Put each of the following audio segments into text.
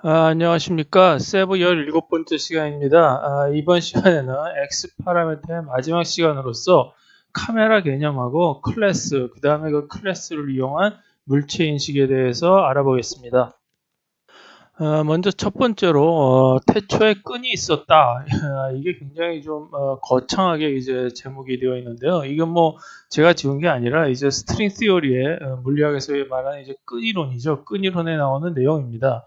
안녕하십니까. 세부 17번째 시간입니다. 이번 시간에는 X 파라미터의 마지막 시간으로서 카메라 개념하고 클래스, 그 다음에 그 클래스를 이용한 물체 인식에 대해서 알아보겠습니다. 먼저 첫 번째로 태초에 끈이 있었다. 이게 굉장히 좀 거창하게 이제 제목이 되어 있는데요. 이건 뭐 제가 지은 게 아니라 이제 스트링 시어리의 물리학에서 말하는 이제 끈이론이죠. 끈이론에 나오는 내용입니다.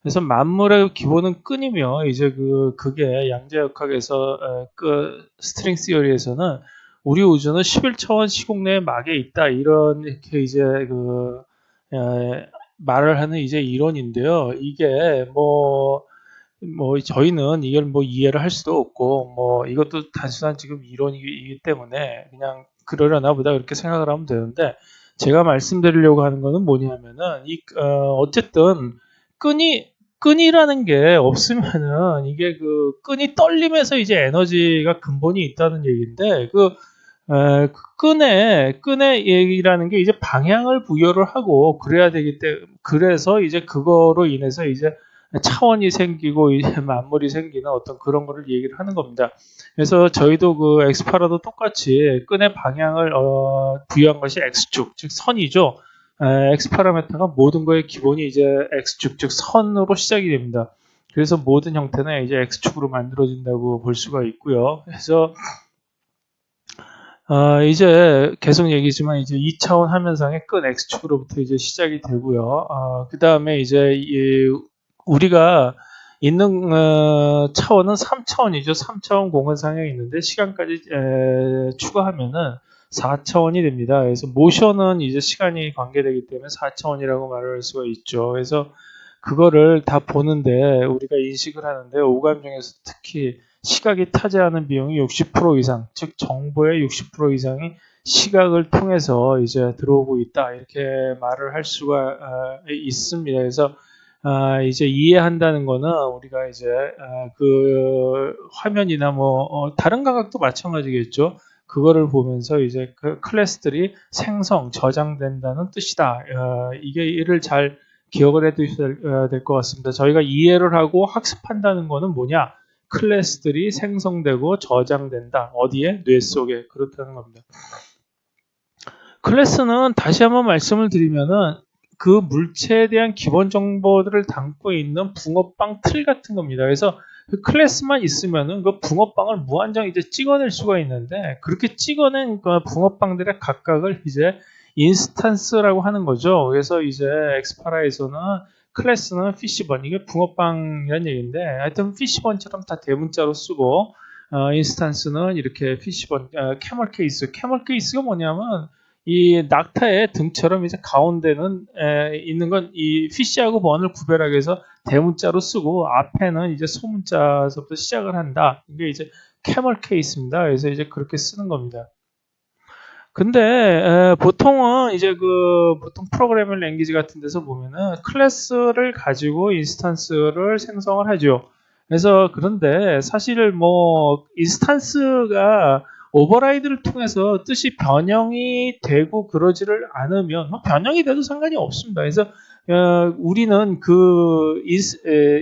그래서 만물의 기본은 끈이며 이제 그게 양자역학에서 그 스트링 시어리에서는 우리 우주는 11차원 시공 내의 막에 있다 이런 이렇게 이제 에, 말을 하는 이제 이론인데요. 이게 뭐 저희는 이걸 뭐 이해를 할 수도 없고 뭐 이것도 단순한 지금 이론이기 때문에 그냥 그러려나 보다 그렇게 생각을 하면 되는데 제가 말씀드리려고 하는 거는 뭐냐면은 어쨌든 끈이라는 게 없으면은 이게 그 끈이 떨리면서 이제 에너지가 근본이 있다는 얘기인데 끈의 얘기라는 게 이제 방향을 부여를 하고 그래야 되기 때문에 그래서 이제 그거로 인해서 이제 차원이 생기고 이제 만물이 생기는 어떤 그런 거를 얘기를 하는 겁니다. 그래서 저희도 그 엑스파라도 똑같이 끈의 방향을 부여한 것이 X축, 즉 선이죠. X 파라미터가 모든 거의 기본이 이제 X축, 즉 선으로 시작이 됩니다. 그래서 모든 형태는 이제 X축으로 만들어진다고 볼 수가 있고요. 그래서 이제 계속 얘기지만 이제 2차원 화면상의 끝 X축으로부터 이제 시작이 되고요. 그 다음에 이제 우리가 있는 차원은 3차원이죠. 3차원 공간상에 있는데 시간까지 추가하면은 4차원이 됩니다. 그래서 모션은 이제 시간이 관계되기 때문에 4차원이라고 말을 할 수가 있죠. 그래서 그거를 다 보는데 우리가 인식을 하는데 오감 중에서 특히 시각이 차지하는 비용이 60% 이상, 즉 정보의 60% 이상이 시각을 통해서 이제 들어오고 있다 이렇게 말을 할 수가 있습니다. 그래서 이제 이해한다는 거는 우리가 이제 그 화면이나 뭐 다른 감각도 마찬가지겠죠. 그거를 보면서 이제 그 클래스들이 생성, 저장된다는 뜻이다. 이게 이를 잘 기억을 해두셔야 될 것 같습니다. 저희가 이해를 하고 학습한다는 거는 뭐냐? 클래스들이 생성되고 저장된다. 어디에? 뇌 속에. 그렇다는 겁니다. 클래스는 다시 한번 말씀을 드리면은 그 물체에 대한 기본 정보들을 담고 있는 붕어빵 틀 같은 겁니다. 그래서 그 클래스만 있으면은 그 붕어빵을 무한정 이제 찍어낼 수가 있는데 그렇게 찍어낸 그 붕어빵들의 각각을 이제 인스탄스라고 하는 거죠. 그래서 이제 엑스파라에서는 클래스는 피시번 이게 붕어빵이라는 얘기인데 하여튼 피시번처럼 다 대문자로 쓰고 인스탄스는 이렇게 피시번 캐멀 케이스 캐멀 케이스가 뭐냐면 이 낙타의 등처럼 이제 가운데는 있는 건 이 피시하고 번을 구별하기 위해서 대문자로 쓰고 앞에는 이제 소문자서부터 시작을 한다. 이게 이제 캐멀 케이스입니다. 그래서 이제 그렇게 쓰는 겁니다. 근데 보통은 이제 보통 프로그래밍 랭귀지 같은 데서 보면은 클래스를 가지고 인스탄스를 생성을 하죠. 그래서 그런데 사실 뭐 인스탄스가 오버라이드를 통해서 뜻이 변형이 되고 그러지를 않으면 뭐 변형이 돼도 상관이 없습니다. 그래서 우리는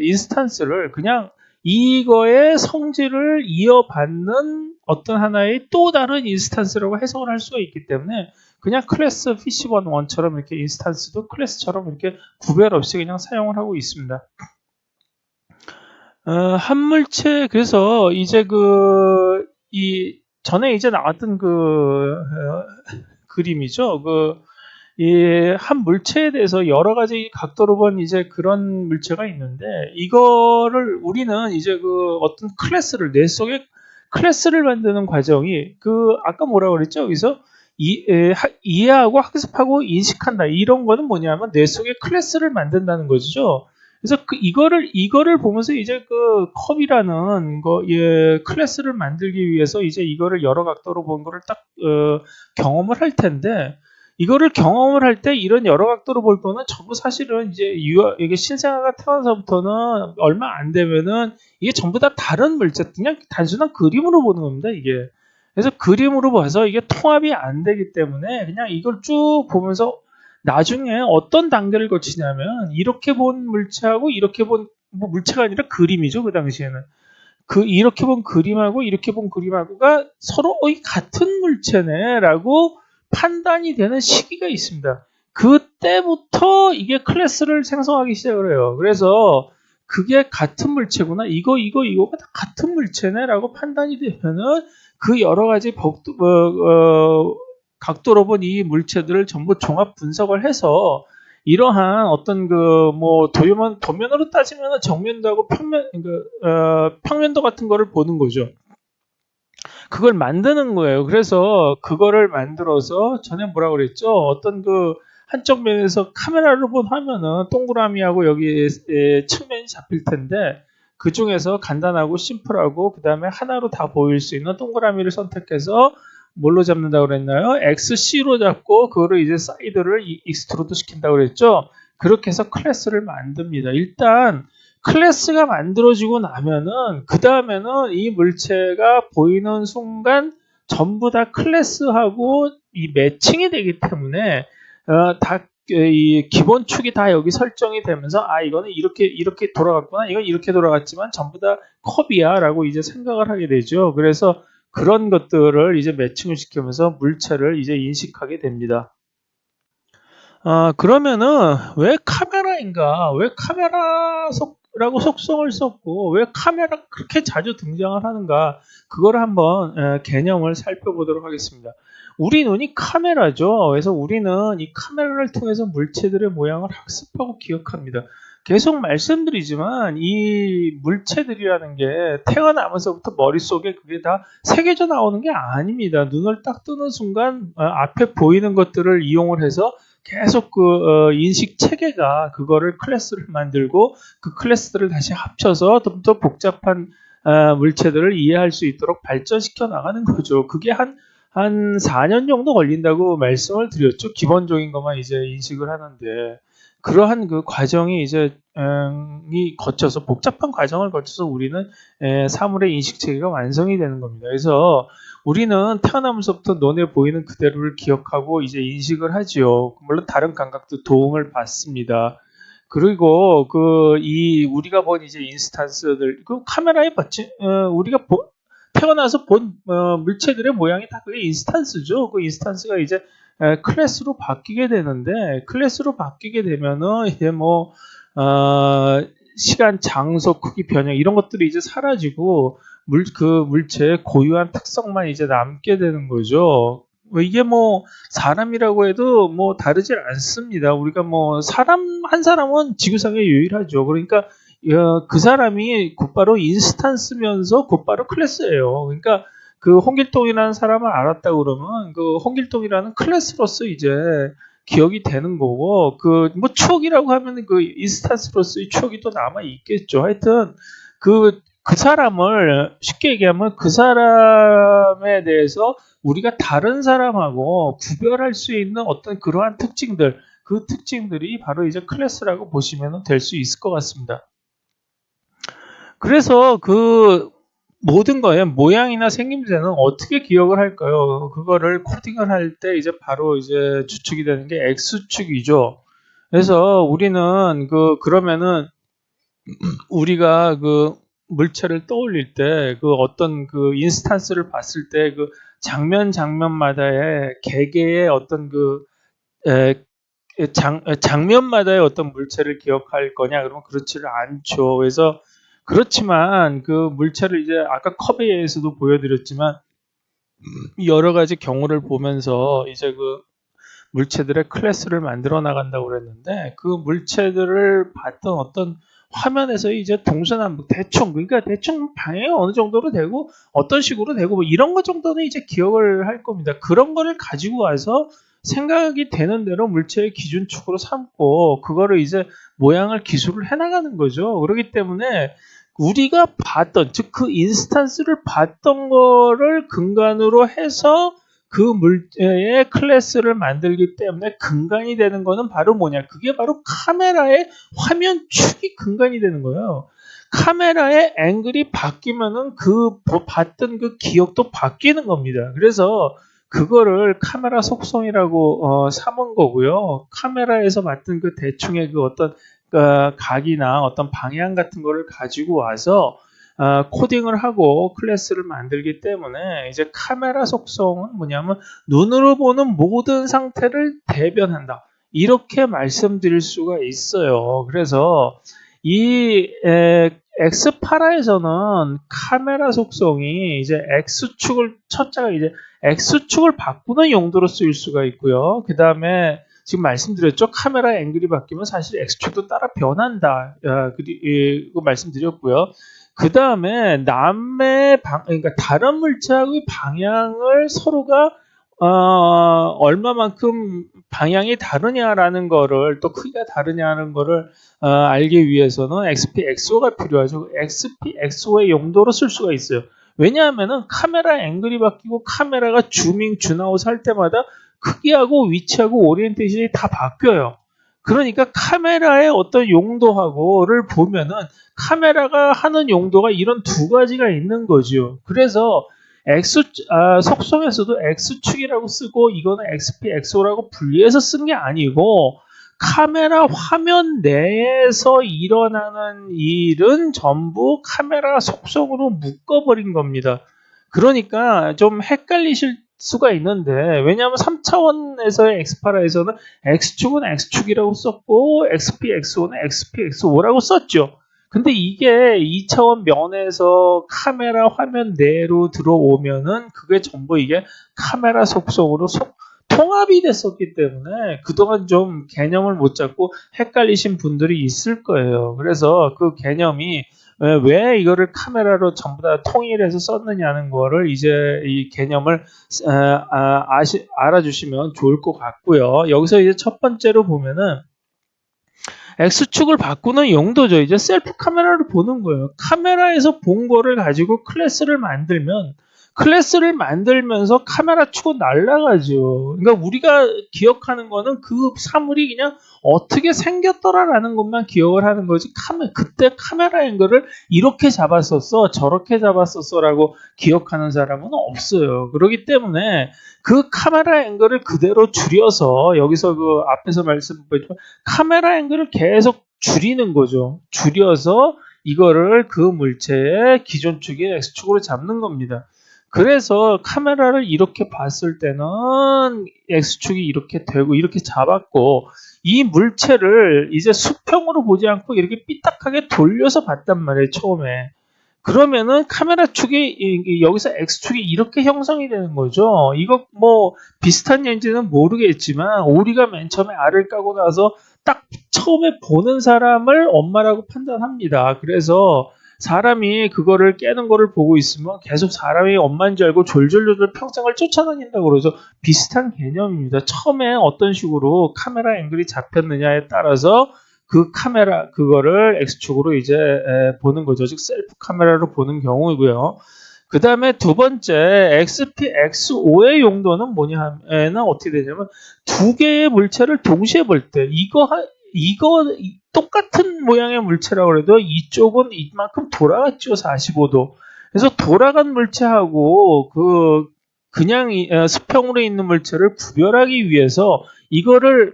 인스탄스를 그냥 이거의 성질을 이어받는 어떤 하나의 또 다른 인스탄스라고 해석을 할 수가 있기 때문에 그냥 클래스 피시번 원처럼 이렇게 인스탄스도 클래스처럼 이렇게 구별 없이 그냥 사용을 하고 있습니다. 한물체 그래서 이제 이 전에 이제 나왔던 그림이죠. 이 한 물체에 대해서 여러 가지 각도로 본 이제 그런 물체가 있는데 이거를 우리는 이제 어떤 클래스를 뇌 속에 클래스를 만드는 과정이 아까 뭐라고 그랬죠? 여기서 이해하고 학습하고 인식한다 이런 거는 뭐냐면 뇌 속에 클래스를 만든다는 거죠. 그래서 이거를 보면서 이제 컵이라는 클래스를 만들기 위해서 이제 이거를 여러 각도로 본 거를 딱 경험을 할 텐데 이거를 경험을 할 때 이런 여러 각도로 볼 거는 전부 사실은 이제 이게 신생아가 태어나서부터는 얼마 안 되면은 이게 전부 다 다른 물체, 그냥 단순한 그림으로 보는 겁니다, 이게. 그래서 그림으로 봐서 이게 통합이 안 되기 때문에 그냥 이걸 쭉 보면서 나중에 어떤 단계를 거치냐면 이렇게 본 물체하고 이렇게 본 뭐 물체가 아니라 그림이죠. 그 당시에는. 이렇게 본 그림하고 이렇게 본 그림하고가 서로 같은 물체네라고 판단이 되는 시기가 있습니다. 그때부터 이게 클래스를 생성하기 시작을 해요. 그래서 그게 같은 물체구나. 이거가 다 같은 물체네라고 판단이 되면은 그 여러 가지 각도로 본 이 물체들을 전부 종합 분석을 해서 이러한 어떤 도면으로 따지면 정면도하고 평면도 같은 거를 보는 거죠. 그걸 만드는 거예요. 그래서 그거를 만들어서 전에 뭐라고 그랬죠? 어떤 한쪽 면에서 카메라로 본 화면은 동그라미하고 여기 측면이 잡힐 텐데 그 중에서 간단하고 심플하고 그 다음에 하나로 다 보일 수 있는 동그라미를 선택해서 뭘로 잡는다고 그랬나요? XC로 잡고 그거를 이제 사이드를 익스트루드 시킨다고 그랬죠? 그렇게 해서 클래스를 만듭니다. 일단 클래스가 만들어지고 나면은 그 다음에는 이 물체가 보이는 순간 전부 다 클래스하고 이 매칭이 되기 때문에 이 기본 축이 다 여기 설정이 되면서 이거는 이렇게 돌아갔구나, 이건 이렇게 돌아갔지만 전부 다 컵이야라고 이제 생각을 하게 되죠. 그래서 그런 것들을 이제 매칭을 시키면서 물체를 이제 인식하게 됩니다. 그러면은 왜 카메라인가? 왜 카메라라고 속성을 썼고 왜 카메라 그렇게 자주 등장을 하는가? 그거를 한번 개념을 살펴보도록 하겠습니다. 우리 눈이 카메라죠. 그래서 우리는 이 카메라를 통해서 물체들의 모양을 학습하고 기억합니다. 계속 말씀드리지만 이 물체들이라는 게 태어나면서부터 머릿속에 그게 다 새겨져 나오는 게 아닙니다. 눈을 딱 뜨는 순간 앞에 보이는 것들을 이용을 해서 계속 인식 체계가 그거를 클래스를 만들고 그 클래스들을 다시 합쳐서 좀 더 복잡한 물체들을 이해할 수 있도록 발전시켜 나가는 거죠. 그게 한 4년 정도 걸린다고 말씀을 드렸죠. 기본적인 것만 이제 인식을 하는데 그러한 그 과정이 이제 거쳐서 복잡한 과정을 거쳐서 우리는 사물의 인식 체계가 완성이 되는 겁니다. 그래서 우리는 태어나면서부터 눈에 보이는 그대로를 기억하고 이제 인식을 하지요. 물론 다른 감각도 도움을 받습니다. 그리고 우리가 본 이제 인스탄스들, 그 카메라에 우리가 태어나서 본 물체들의 모양이 다 그게 인스탄스죠. 그 인스탄스가 이제 클래스로 바뀌게 되는데 클래스로 바뀌게 되면은 이제 시간, 장소, 크기 변형 이런 것들이 이제 사라지고 그 물체의 고유한 특성만 이제 남게 되는 거죠. 이게 사람이라고 해도 다르질 않습니다. 우리가 한 사람은 지구상에 유일하죠. 그러니까 그 사람이 곧바로 인스탄스면서 곧바로 클래스예요. 그러니까 그 홍길동이라는 사람을 알았다 그러면 그 홍길동이라는 클래스로서 이제 기억이 되는 거고 추억이라고 하면 그 인스탄스로서의 추억이 또 남아 있겠죠. 하여튼 그 사람을 쉽게 얘기하면 그 사람에 대해서 우리가 다른 사람하고 구별할 수 있는 어떤 그러한 특징들, 그 특징들이 바로 이제 클래스라고 보시면 될 수 있을 것 같습니다. 그래서 그 모든 거에 모양이나 생김새는 어떻게 기억을 할까요? 그거를 코딩을 할 때 이제 바로 이제 추측이 되는 게 X축이죠. 그래서 우리는 그러면은 우리가 그 물체를 떠올릴 때 어떤 인스탄스를 봤을 때 장면마다의 개개의 어떤 장면마다의 어떤 물체를 기억할 거냐? 그러면 그렇지를 않죠. 그래서 그렇지만 그 물체를 이제 아까 컵에 의해서도 보여드렸지만 여러 가지 경우를 보면서 이제 물체들의 클래스를 만들어 나간다고 그랬는데 그 물체들을 봤던 어떤 화면에서 이제 동서남북 그러니까 대충 방향이 어느 정도로 되고 어떤 식으로 되고 이런 것 정도는 이제 기억을 할 겁니다. 그런 거를 가지고 와서 생각이 되는 대로 물체의 기준축으로 삼고 그거를 이제 모양을 기술을 해나가는 거죠. 그렇기 때문에 우리가 봤던 즉 그 인스탄스를 봤던 거를 근간으로 해서 그 물체의 클래스를 만들기 때문에 근간이 되는 거는 바로 뭐냐? 그게 바로 카메라의 화면 축이 근간이 되는 거예요. 카메라의 앵글이 바뀌면은 봤던 그 기억도 바뀌는 겁니다. 그래서 그거를 카메라 속성이라고 삼은 거고요. 카메라에서 맡은 그 대충의 그 어떤 각이나 어떤 방향 같은 거를 가지고 와서 코딩을 하고 클래스를 만들기 때문에 이제 카메라 속성은 뭐냐면 눈으로 보는 모든 상태를 대변한다. 이렇게 말씀드릴 수가 있어요. 그래서 이 엑스파라에서는 카메라 속성이 이제 X축을 첫째가 이제 X축을 바꾸는 용도로 쓰일 수가 있고요. 그 다음에 지금 말씀드렸죠. 카메라 앵글이 바뀌면 사실 X축도 따라 변한다. 이거 말씀드렸고요. 그 다음에 그러니까 다른 물체하고의 방향을 서로가 얼마만큼 방향이 다르냐라는 거를 또 크기가 다르냐는 거를 알기 위해서는 XPXO가 필요하죠. XPXO의 용도로 쓸 수가 있어요. 왜냐하면은 카메라 앵글이 바뀌고 카메라가 줌인, 줌아웃 할 때마다 크기하고 위치하고 오리엔테이션이 다 바뀌어요. 그러니까 카메라의 어떤 용도하고를 보면은 카메라가 하는 용도가 이런 두 가지가 있는 거죠. 그래서 속성에서도 X축이라고 쓰고 이거는 XPXO라고 분리해서 쓴 게 아니고 카메라 화면 내에서 일어나는 일은 전부 카메라 속성으로 묶어버린 겁니다. 그러니까 좀 헷갈리실 수가 있는데 왜냐하면 3차원에서의 엑스파라에서는 X축은 X축이라고 썼고 XPXO는 XPXO라고 썼죠. 근데 이게 2차원 면에서 카메라 화면 내로 들어오면은 그게 전부 이게 카메라 속성으로 통합이 됐었기 때문에 그동안 좀 개념을 못 잡고 헷갈리신 분들이 있을 거예요. 그래서 그 개념이 왜 이거를 카메라로 전부 다 통일해서 썼느냐는 거를 이제 이 개념을 알아주시면 좋을 것 같고요. 여기서 이제 첫 번째로 보면은 X축을 바꾸는 용도죠. 이제 셀프 카메라를 보는 거예요. 카메라에서 본 거를 가지고 클래스를 만들면서 카메라 축은 날아가죠. 그러니까 우리가 기억하는 거는 그 사물이 그냥 어떻게 생겼더라라는 것만 기억을 하는 거지. 그때 카메라 앵글을 이렇게 잡았었어, 저렇게 잡았었어라고 기억하는 사람은 없어요. 그렇기 때문에 그 카메라 앵글을 그대로 줄여서 여기서 그 앞에서 말씀드렸지만 카메라 앵글을 계속 줄이는 거죠. 줄여서 이거를 그 물체의 기존 축의 X축으로 잡는 겁니다. 그래서 카메라를 이렇게 봤을 때는 X축이 이렇게 되고 이렇게 잡았고 이 물체를 이제 수평으로 보지 않고 이렇게 삐딱하게 돌려서 봤단 말이에요. 처음에. 그러면은 카메라 축이 여기서 X축이 이렇게 형성이 되는 거죠. 이거 뭐 비슷한 예인지는 모르겠지만 우리가 맨 처음에 알을 까고 나서 딱 처음에 보는 사람을 엄마라고 판단합니다. 그래서 사람이 그거를 깨는 거를 보고 있으면 계속 사람이 엄마인 줄 알고 졸졸졸 평생을 쫓아다닌다고 그러죠. 비슷한 개념입니다. 처음에 어떤 식으로 카메라 앵글이 잡혔느냐에 따라서 그 카메라 그거를 X축으로 이제 보는 거죠. 즉 셀프 카메라로 보는 경우이고요. 그 다음에 두 번째 XPXO의 용도는 뭐냐면 어떻게 되냐면 두 개의 물체를 동시에 볼 때 이거 똑같은 모양의 물체라고 해도 이쪽은 이만큼 돌아갔죠. 45도. 그래서 돌아간 물체하고 그냥 수평으로 있는 물체를 구별하기 위해서 이거를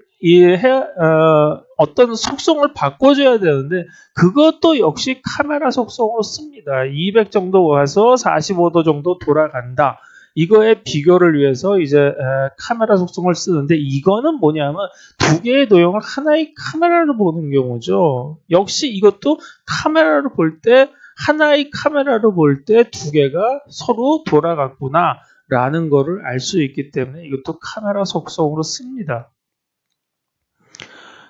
어떤 속성을 바꿔줘야 되는데 그것도 역시 카메라 속성으로 씁니다. 200 정도 와서 45도 정도 돌아간다. 이거의 비교를 위해서 이제 카메라 속성을 쓰는데 이거는 뭐냐면 두 개의 도형을 하나의 카메라로 보는 경우죠. 역시 이것도 카메라로 볼 때 하나의 카메라로 볼 때 두 개가 서로 돌아갔구나 라는 거를 알 수 있기 때문에 이것도 카메라 속성으로 씁니다.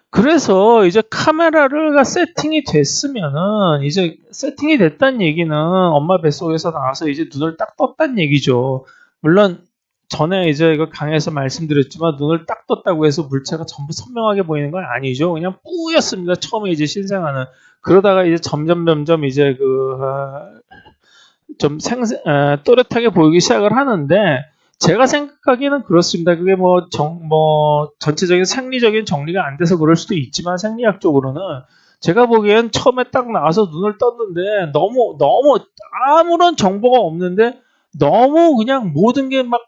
그래서 이제 카메라가 세팅이 됐으면은 이제 세팅이 됐다는 얘기는 엄마 뱃속에서 나와서 이제 눈을 딱 떴다는 얘기죠. 물론 전에 이제 이거 강의에서 말씀드렸지만 눈을 딱 떴다고 해서 물체가 전부 선명하게 보이는 건 아니죠. 그냥 뿌였습니다. 처음에 이제 신생아는. 그러다가 이제 점점 이제 좀 또렷하게 보이기 시작을 하는데 제가 생각하기에는 그렇습니다. 그게 전체적인 생리적인 정리가 안 돼서 그럴 수도 있지만 생리학적으로는 제가 보기엔 처음에 딱 나와서 눈을 떴는데 너무 아무런 정보가 없는데 너무 그냥 모든 게 막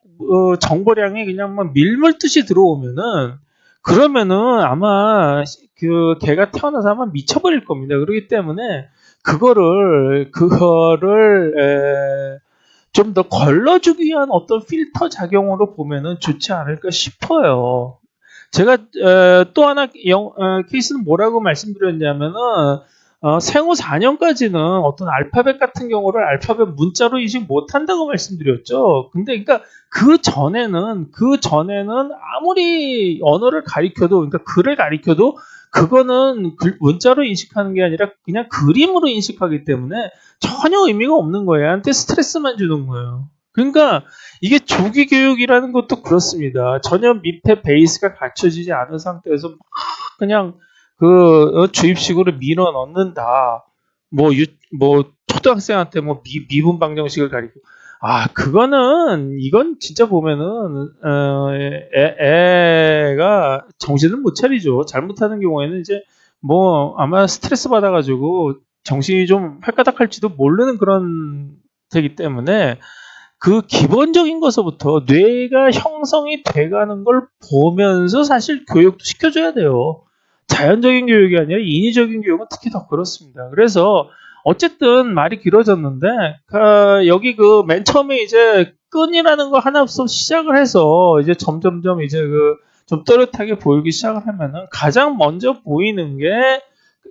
정보량이 그냥 막 밀물듯이 들어오면은 그러면은 아마 그 걔가 태어나서 아마 미쳐버릴 겁니다. 그렇기 때문에 그거를 좀 더 걸러주기 위한 어떤 필터 작용으로 보면은 좋지 않을까 싶어요. 제가 또 하나 케이스는 뭐라고 말씀드렸냐면은 생후 4년까지는 어떤 알파벳 같은 경우를 알파벳 문자로 인식 못한다고 말씀드렸죠. 근데 그러니까 그 전에는 아무리 언어를 가리켜도 그러니까 글을 가리켜도 그거는 문자로 인식하는 게 아니라 그냥 그림으로 인식하기 때문에 전혀 의미가 없는 거예요. 한테 스트레스만 주는 거예요. 그러니까 이게 조기 교육이라는 것도 그렇습니다. 전혀 밑에 베이스가 갖춰지지 않은 상태에서 막 그냥 주입식으로 밀어 넣는다. 뭐, 뭐, 초등학생한테 뭐 미분 방정식을 가리고. 이건 진짜 보면은, 애가 정신을 못 차리죠. 잘못하는 경우에는 이제 뭐 아마 스트레스 받아가지고 정신이 좀 활가닥할지도 모르는 그런 되기 때문에 그 기본적인 것부터 뇌가 형성이 돼가는 걸 보면서 사실 교육도 시켜줘야 돼요. 자연적인 교육이 아니라 인위적인 교육은 특히 더 그렇습니다. 그래서 어쨌든 말이 길어졌는데 여기 그 맨 처음에 이제 끈이라는 거 하나부터 시작을 해서 이제 점점점 이제 좀 또렷하게 보이기 시작을 하면은 가장 먼저 보이는 게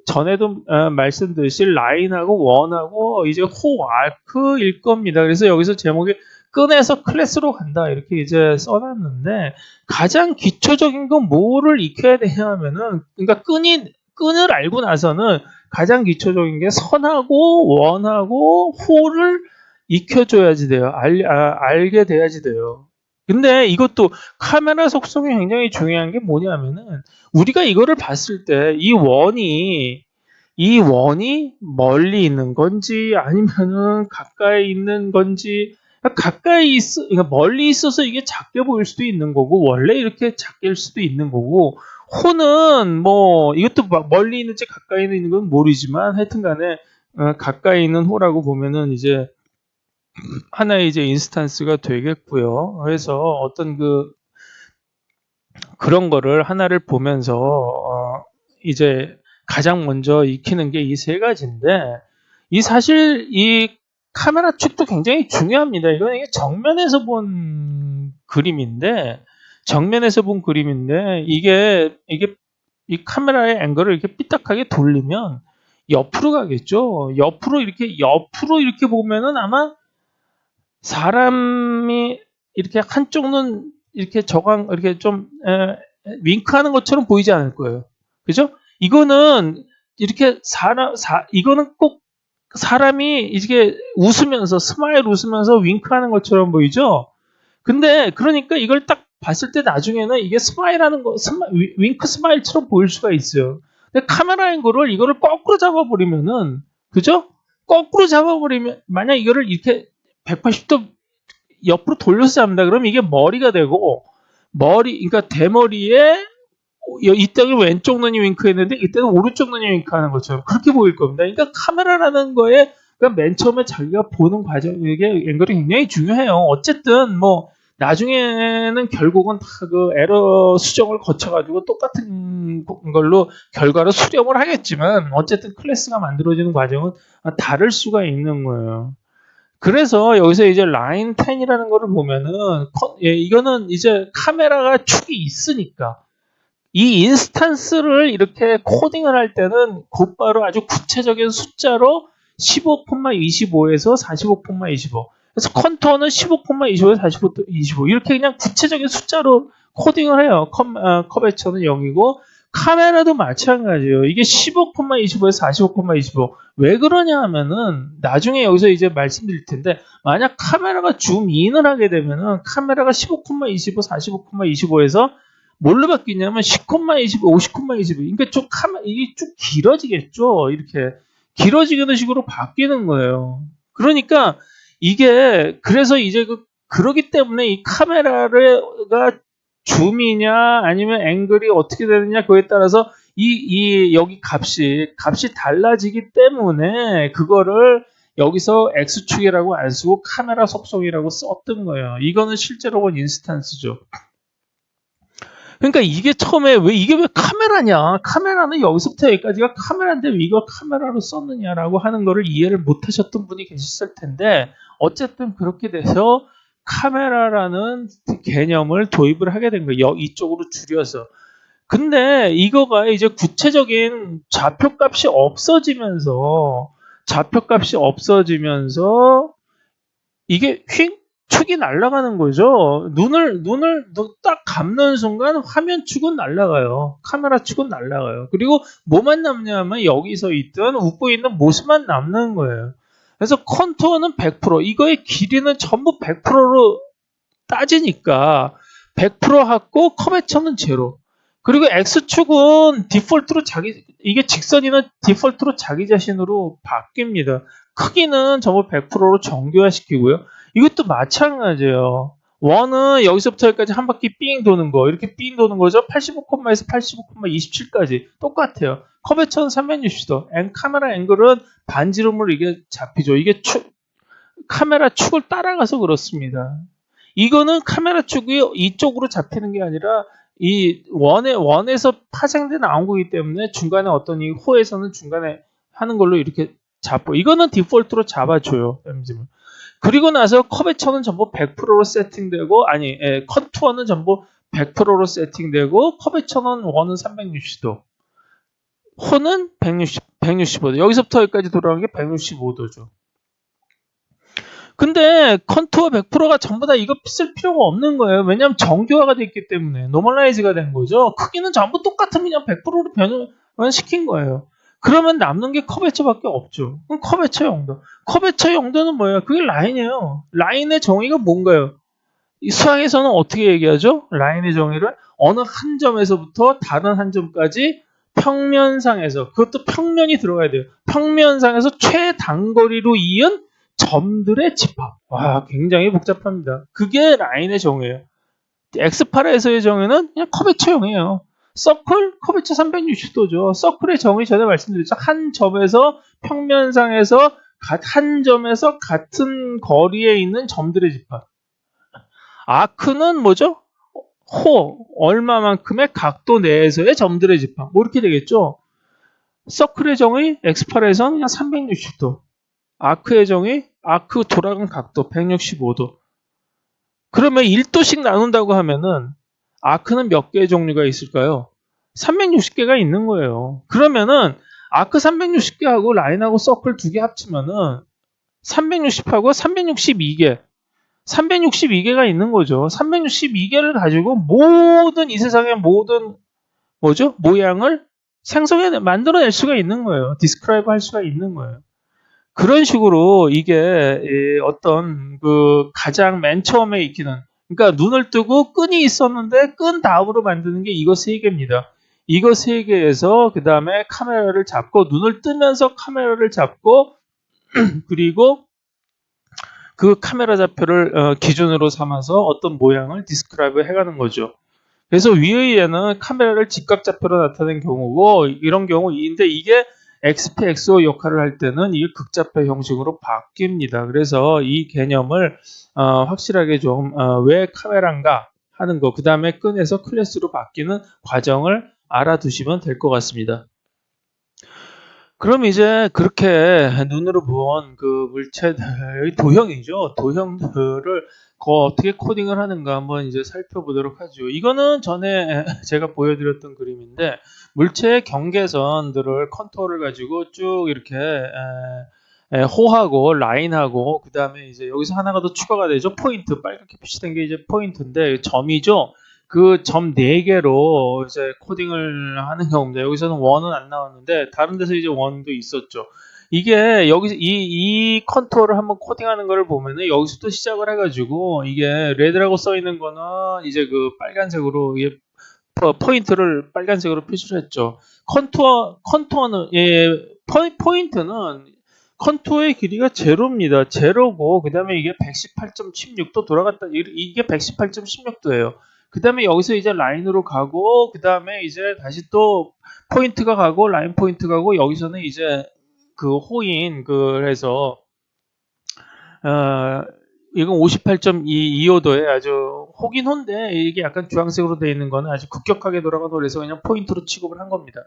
전에도 말씀드린 라인하고 원하고 이제 호아크일 겁니다. 그래서 여기서 제목이 끈에서 클래스로 간다 이렇게 이제 써놨는데 가장 기초적인 건 뭐를 익혀야 되냐 하면은 그러니까 끈을 알고 나서는 가장 기초적인 게 선하고 원하고 호를 익혀줘야지 돼요. 알게 돼야지 돼요. 근데 이것도 카메라 속성이 굉장히 중요한 게 뭐냐면은 우리가 이거를 봤을 때 이 원이 멀리 있는 건지 아니면은 가까이 있는 건지 그러니까 멀리 있어서 이게 작게 보일 수도 있는 거고 원래 이렇게 작게일 수도 있는 거고 호는 뭐 이것도 막 멀리 있는지 가까이 있는 건 모르지만 하여튼간에 가까이 있는 호라고 보면은 이제 하나의 이제 인스탄스가 되겠고요. 그래서 어떤 그런 거를 하나를 보면서 이제 가장 먼저 익히는 게 이 세 가지인데 사실 이 카메라 축도 굉장히 중요합니다. 이게 정면에서 본 그림인데 이게 이 카메라의 앵글을 이렇게 삐딱하게 돌리면 옆으로 가겠죠. 옆으로 이렇게 보면은 아마 사람이 이렇게 한쪽 눈 이렇게 이렇게 좀 윙크하는 것처럼 보이지 않을 거예요. 그죠? 이거는 이렇게 이거는 꼭 사람이 이게 웃으면서 스마일 웃으면서 윙크하는 것처럼 보이죠? 근데 그러니까 이걸 딱 봤을 때 나중에는 이게 윙크 스마일처럼 보일 수가 있어요. 근데 카메라 앵글을 이거를 거꾸로 잡아버리면은 그죠? 거꾸로 잡아버리면 만약 이거를 이렇게 180도 옆으로 돌려서 잡는다 그러면 이게 머리가 되고 그러니까 대머리에 이때는 왼쪽 눈이 윙크했는데 이때는 오른쪽 눈이 윙크하는 것처럼 그렇게 보일 겁니다. 그러니까 카메라라는 거에 그러니까 맨 처음에 자기가 보는 과정에게 앵글이 굉장히 중요해요. 어쨌든 뭐 나중에는 결국은 다 그 에러 수정을 거쳐가지고 똑같은 걸로 결과로 수렴을 하겠지만 어쨌든 클래스가 만들어지는 과정은 다를 수가 있는 거예요. 그래서 여기서 이제 라인 10이라는 거를 보면은 이거는 이제 카메라가 축이 있으니까 이 인스탄스를 이렇게 코딩을 할 때는 곧바로 아주 구체적인 숫자로 15,25에서 45,25 그래서 컨터는 15,25에서 45,25 이렇게 그냥 구체적인 숫자로 코딩을 해요. 커베처는 0이고 카메라도 마찬가지예요. 이게 15,25에서 45,25 왜 그러냐 하면은 나중에 여기서 이제 말씀드릴 텐데 만약 카메라가 줌인을 하게 되면은 카메라가 15,25, 45,25에서 뭘로 바뀌냐면 10,25, 50,25 그러니까 이게 쭉 길어지겠죠. 이렇게 길어지는 식으로 바뀌는 거예요. 그러니까 이게 그래서 이제 그러기 때문에 이 카메라가 줌이냐 아니면 앵글이 어떻게 되느냐 그거에 따라서 여기 값이 달라지기 때문에 그거를 여기서 X축이라고 안 쓰고 카메라 속성이라고 썼던 거예요. 이거는 실제로 본 인스턴스죠. 그러니까 이게 처음에 왜 카메라냐? 카메라는 여기서부터 여기까지가 카메라인데 왜 이걸 카메라로 썼느냐라고 하는 거를 이해를 못 하셨던 분이 계셨을 텐데 어쨌든 그렇게 돼서 카메라라는 개념을 도입을 하게 된 거예요. 이쪽으로 줄여서. 근데 이거가 이제 구체적인 좌표값이 없어지면서 이게 휙 축이 날아가는 거죠. 눈을 딱 감는 순간 화면 축은 날아가요. 카메라 축은 날아가요. 그리고 뭐만 남냐면 여기서 있던 웃고 있는 모습만 남는 거예요. 그래서 컨투어는 100%, 이거의 길이는 전부 100%로 따지니까 100% 하고 커베처는 제로. 그리고 X축은 디폴트로 이게 직선이는 디폴트로 자기 자신으로 바뀝니다. 크기는 전부 100%로 정교화시키고요. 이것도 마찬가지예요. 원은 여기서부터 여기까지 한 바퀴 삥 도는 거, 이렇게 삥 도는 거죠. 85,에서 85,27까지 똑같아요. 커베처는 360도. 카메라 앵글은 반지름으로 이게 잡히죠. 이게 카메라 축을 따라가서 그렇습니다. 이거는 카메라 축이 이쪽으로 잡히는 게 아니라 이 원에서 파생된 안구이기 때문에 중간에 어떤 이 호에서는 중간에 하는 걸로 이렇게 잡고, 이거는 디폴트로 잡아줘요. 그리고 나서 커베처는 전부 100%로 세팅되고, 컨투어는 전부 100%로 세팅되고, 커베처는 원은 360도, 호는 165도. 여기서부터 여기까지 돌아가는 게 165도죠. 근데 컨투어 100%가 전부 다 이거 쓸 필요가 없는 거예요. 왜냐하면 정교화가 됐기 때문에 노멀라이즈가 된 거죠. 크기는 전부 똑같은 그냥 100%로 변환시킨 거예요. 그러면 남는 게 커베처밖에 없죠. 그럼 커베처 용도. 커베처 용도는 뭐예요? 그게 라인이에요. 라인의 정의가 뭔가요? 이 수학에서는 어떻게 얘기하죠? 라인의 정의를 어느 한 점에서부터 다른 한 점까지 평면상에서, 그것도 평면이 들어가야 돼요. 평면상에서 최단거리로 이은 점들의 집합. 와, 굉장히 복잡합니다. 그게 라인의 정의예요. X8에서의 정의는 그냥 커베처형이에요. 서클, 커베처 360도죠. 서클의 정의 전에 말씀드렸죠. 한 점에서 평면상에서 한 점에서 같은 거리에 있는 점들의 집합. 아크는 뭐죠? 얼마만큼의 각도 내에서의 점들의 집합. 뭐 이렇게 되겠죠. 서클의 정의 X8에서는 그냥 360도. 아크의 정의, 아크 돌아간 각도 165도. 그러면 1도씩 나눈다고 하면은 아크는 몇 개의 종류가 있을까요? 360개가 있는 거예요. 그러면은 아크 360개하고 라인하고 서클 2개 합치면은 360하고 362개. 362개가 있는 거죠. 362개를 가지고 모든 이 세상의 모든 모양을 만들어낼 수가 있는 거예요. 디스크라이브 할 수가 있는 거예요. 그런 식으로 이게 어떤 그 가장 맨 처음에 익히는, 그러니까 눈을 뜨고 끈이 있었는데 끈 다음으로 만드는 게 이거 세 개입니다. 이거 세 개에서 그 다음에 카메라를 잡고 눈을 뜨면서 카메라를 잡고 그리고 그 카메라 좌표를 기준으로 삼아서 어떤 모양을 디스크라이브 해가는 거죠. 그래서 위의에는 카메라를 직각 좌표로 나타낸 경우고 이런 경우인데 이게 XP, XO 역할을 할 때는 이게 극좌표 형식으로 바뀝니다. 그래서 이 개념을 확실하게 좀 왜 카메라인가 하는 거, 그 다음에 끈에서 클래스로 바뀌는 과정을 알아두시면 될 것 같습니다. 그럼 이제 그렇게 눈으로 본 그 물체들의 도형이죠. 도형들을 어떻게 코딩을 하는가 한번 이제 살펴보도록 하죠. 이거는 전에 제가 보여드렸던 그림인데 물체의 경계선들을 컨투어를 가지고 쭉 이렇게 호하고 라인하고 그 다음에 이제 여기서 하나가 더 추가가 되죠. 포인트, 빨갛게 표시된 게 이제 포인트인데 점이죠. 그 점 4개로 이제 코딩을 하는 경우입니다. 여기서는 원은 안 나왔는데 다른 데서 이제 원도 있었죠. 이게 여기서 이 컨투어를 한번 코딩하는 거를 보면은 여기서부터 시작을 해가지고 이게 레드라고 써 있는 거는 이제 그 빨간색으로 포인트를 빨간색으로 표시를 했죠. 컨투어는 포인트는 컨투어의 길이가 제로입니다. 제로고 그 다음에 이게 118.16도 돌아갔다, 이게 118.16도예요. 그 다음에 여기서 이제 라인으로 가고 그 다음에 이제 다시 또 포인트가 가고 라인 포인트 가고 여기서는 이제 그 호인 그래서 이건 58.25도에 아주 호긴 혼데 이게 약간 주황색으로 되어 있는 거는 아주 급격하게 돌아가는 그래서 그냥 포인트로 취급을 한 겁니다.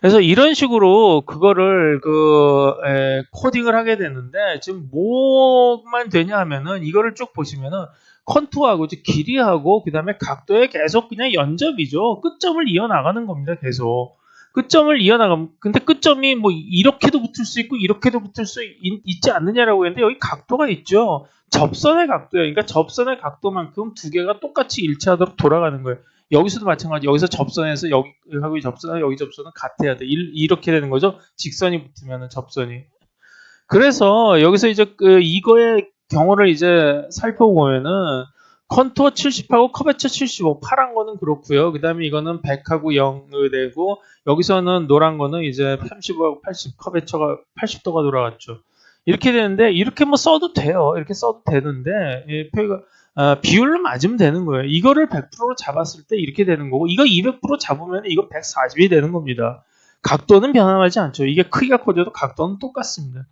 그래서 이런 식으로 그거를 코딩을 하게 되는데 지금 뭐만 되냐 하면은 이거를 쭉 보시면은 컨투어하고 길이하고 그다음에 각도에 계속 그냥 연접이죠. 끝점을 이어나가는 겁니다. 계속. 끝점을 이어나가면 근데 끝점이 뭐 이렇게도 붙을 수 있고 이렇게도 붙을 수 있지 않느냐라고 했는데 여기 각도가 있죠. 접선의 각도예요. 그러니까 접선의 각도만큼 두 개가 똑같이 일치하도록 돌아가는 거예요. 여기서도 마찬가지. 여기서 접선에서 여기 접선하고 여기 접선은 같아야 돼. 이렇게 되는 거죠. 직선이 붙으면 접선이. 그래서 여기서 이제 이거의 경우를 이제 살펴보면은 컨투어 70하고 커베처 75 파란 거는 그렇고요. 그다음에 이거는 100하고 0을 되고 여기서는 노란 거는 이제 35하고 80 커베처가 80도가 돌아갔죠. 이렇게 되는데 이렇게 뭐 써도 돼요. 이렇게 써도 되는데 비율로 맞으면 되는 거예요. 이거를 100%로 잡았을 때 이렇게 되는 거고 이거 200% 잡으면 이거 140이 되는 겁니다. 각도는 변함하지 않죠. 이게 크기가 커져도 각도는 똑같습니다.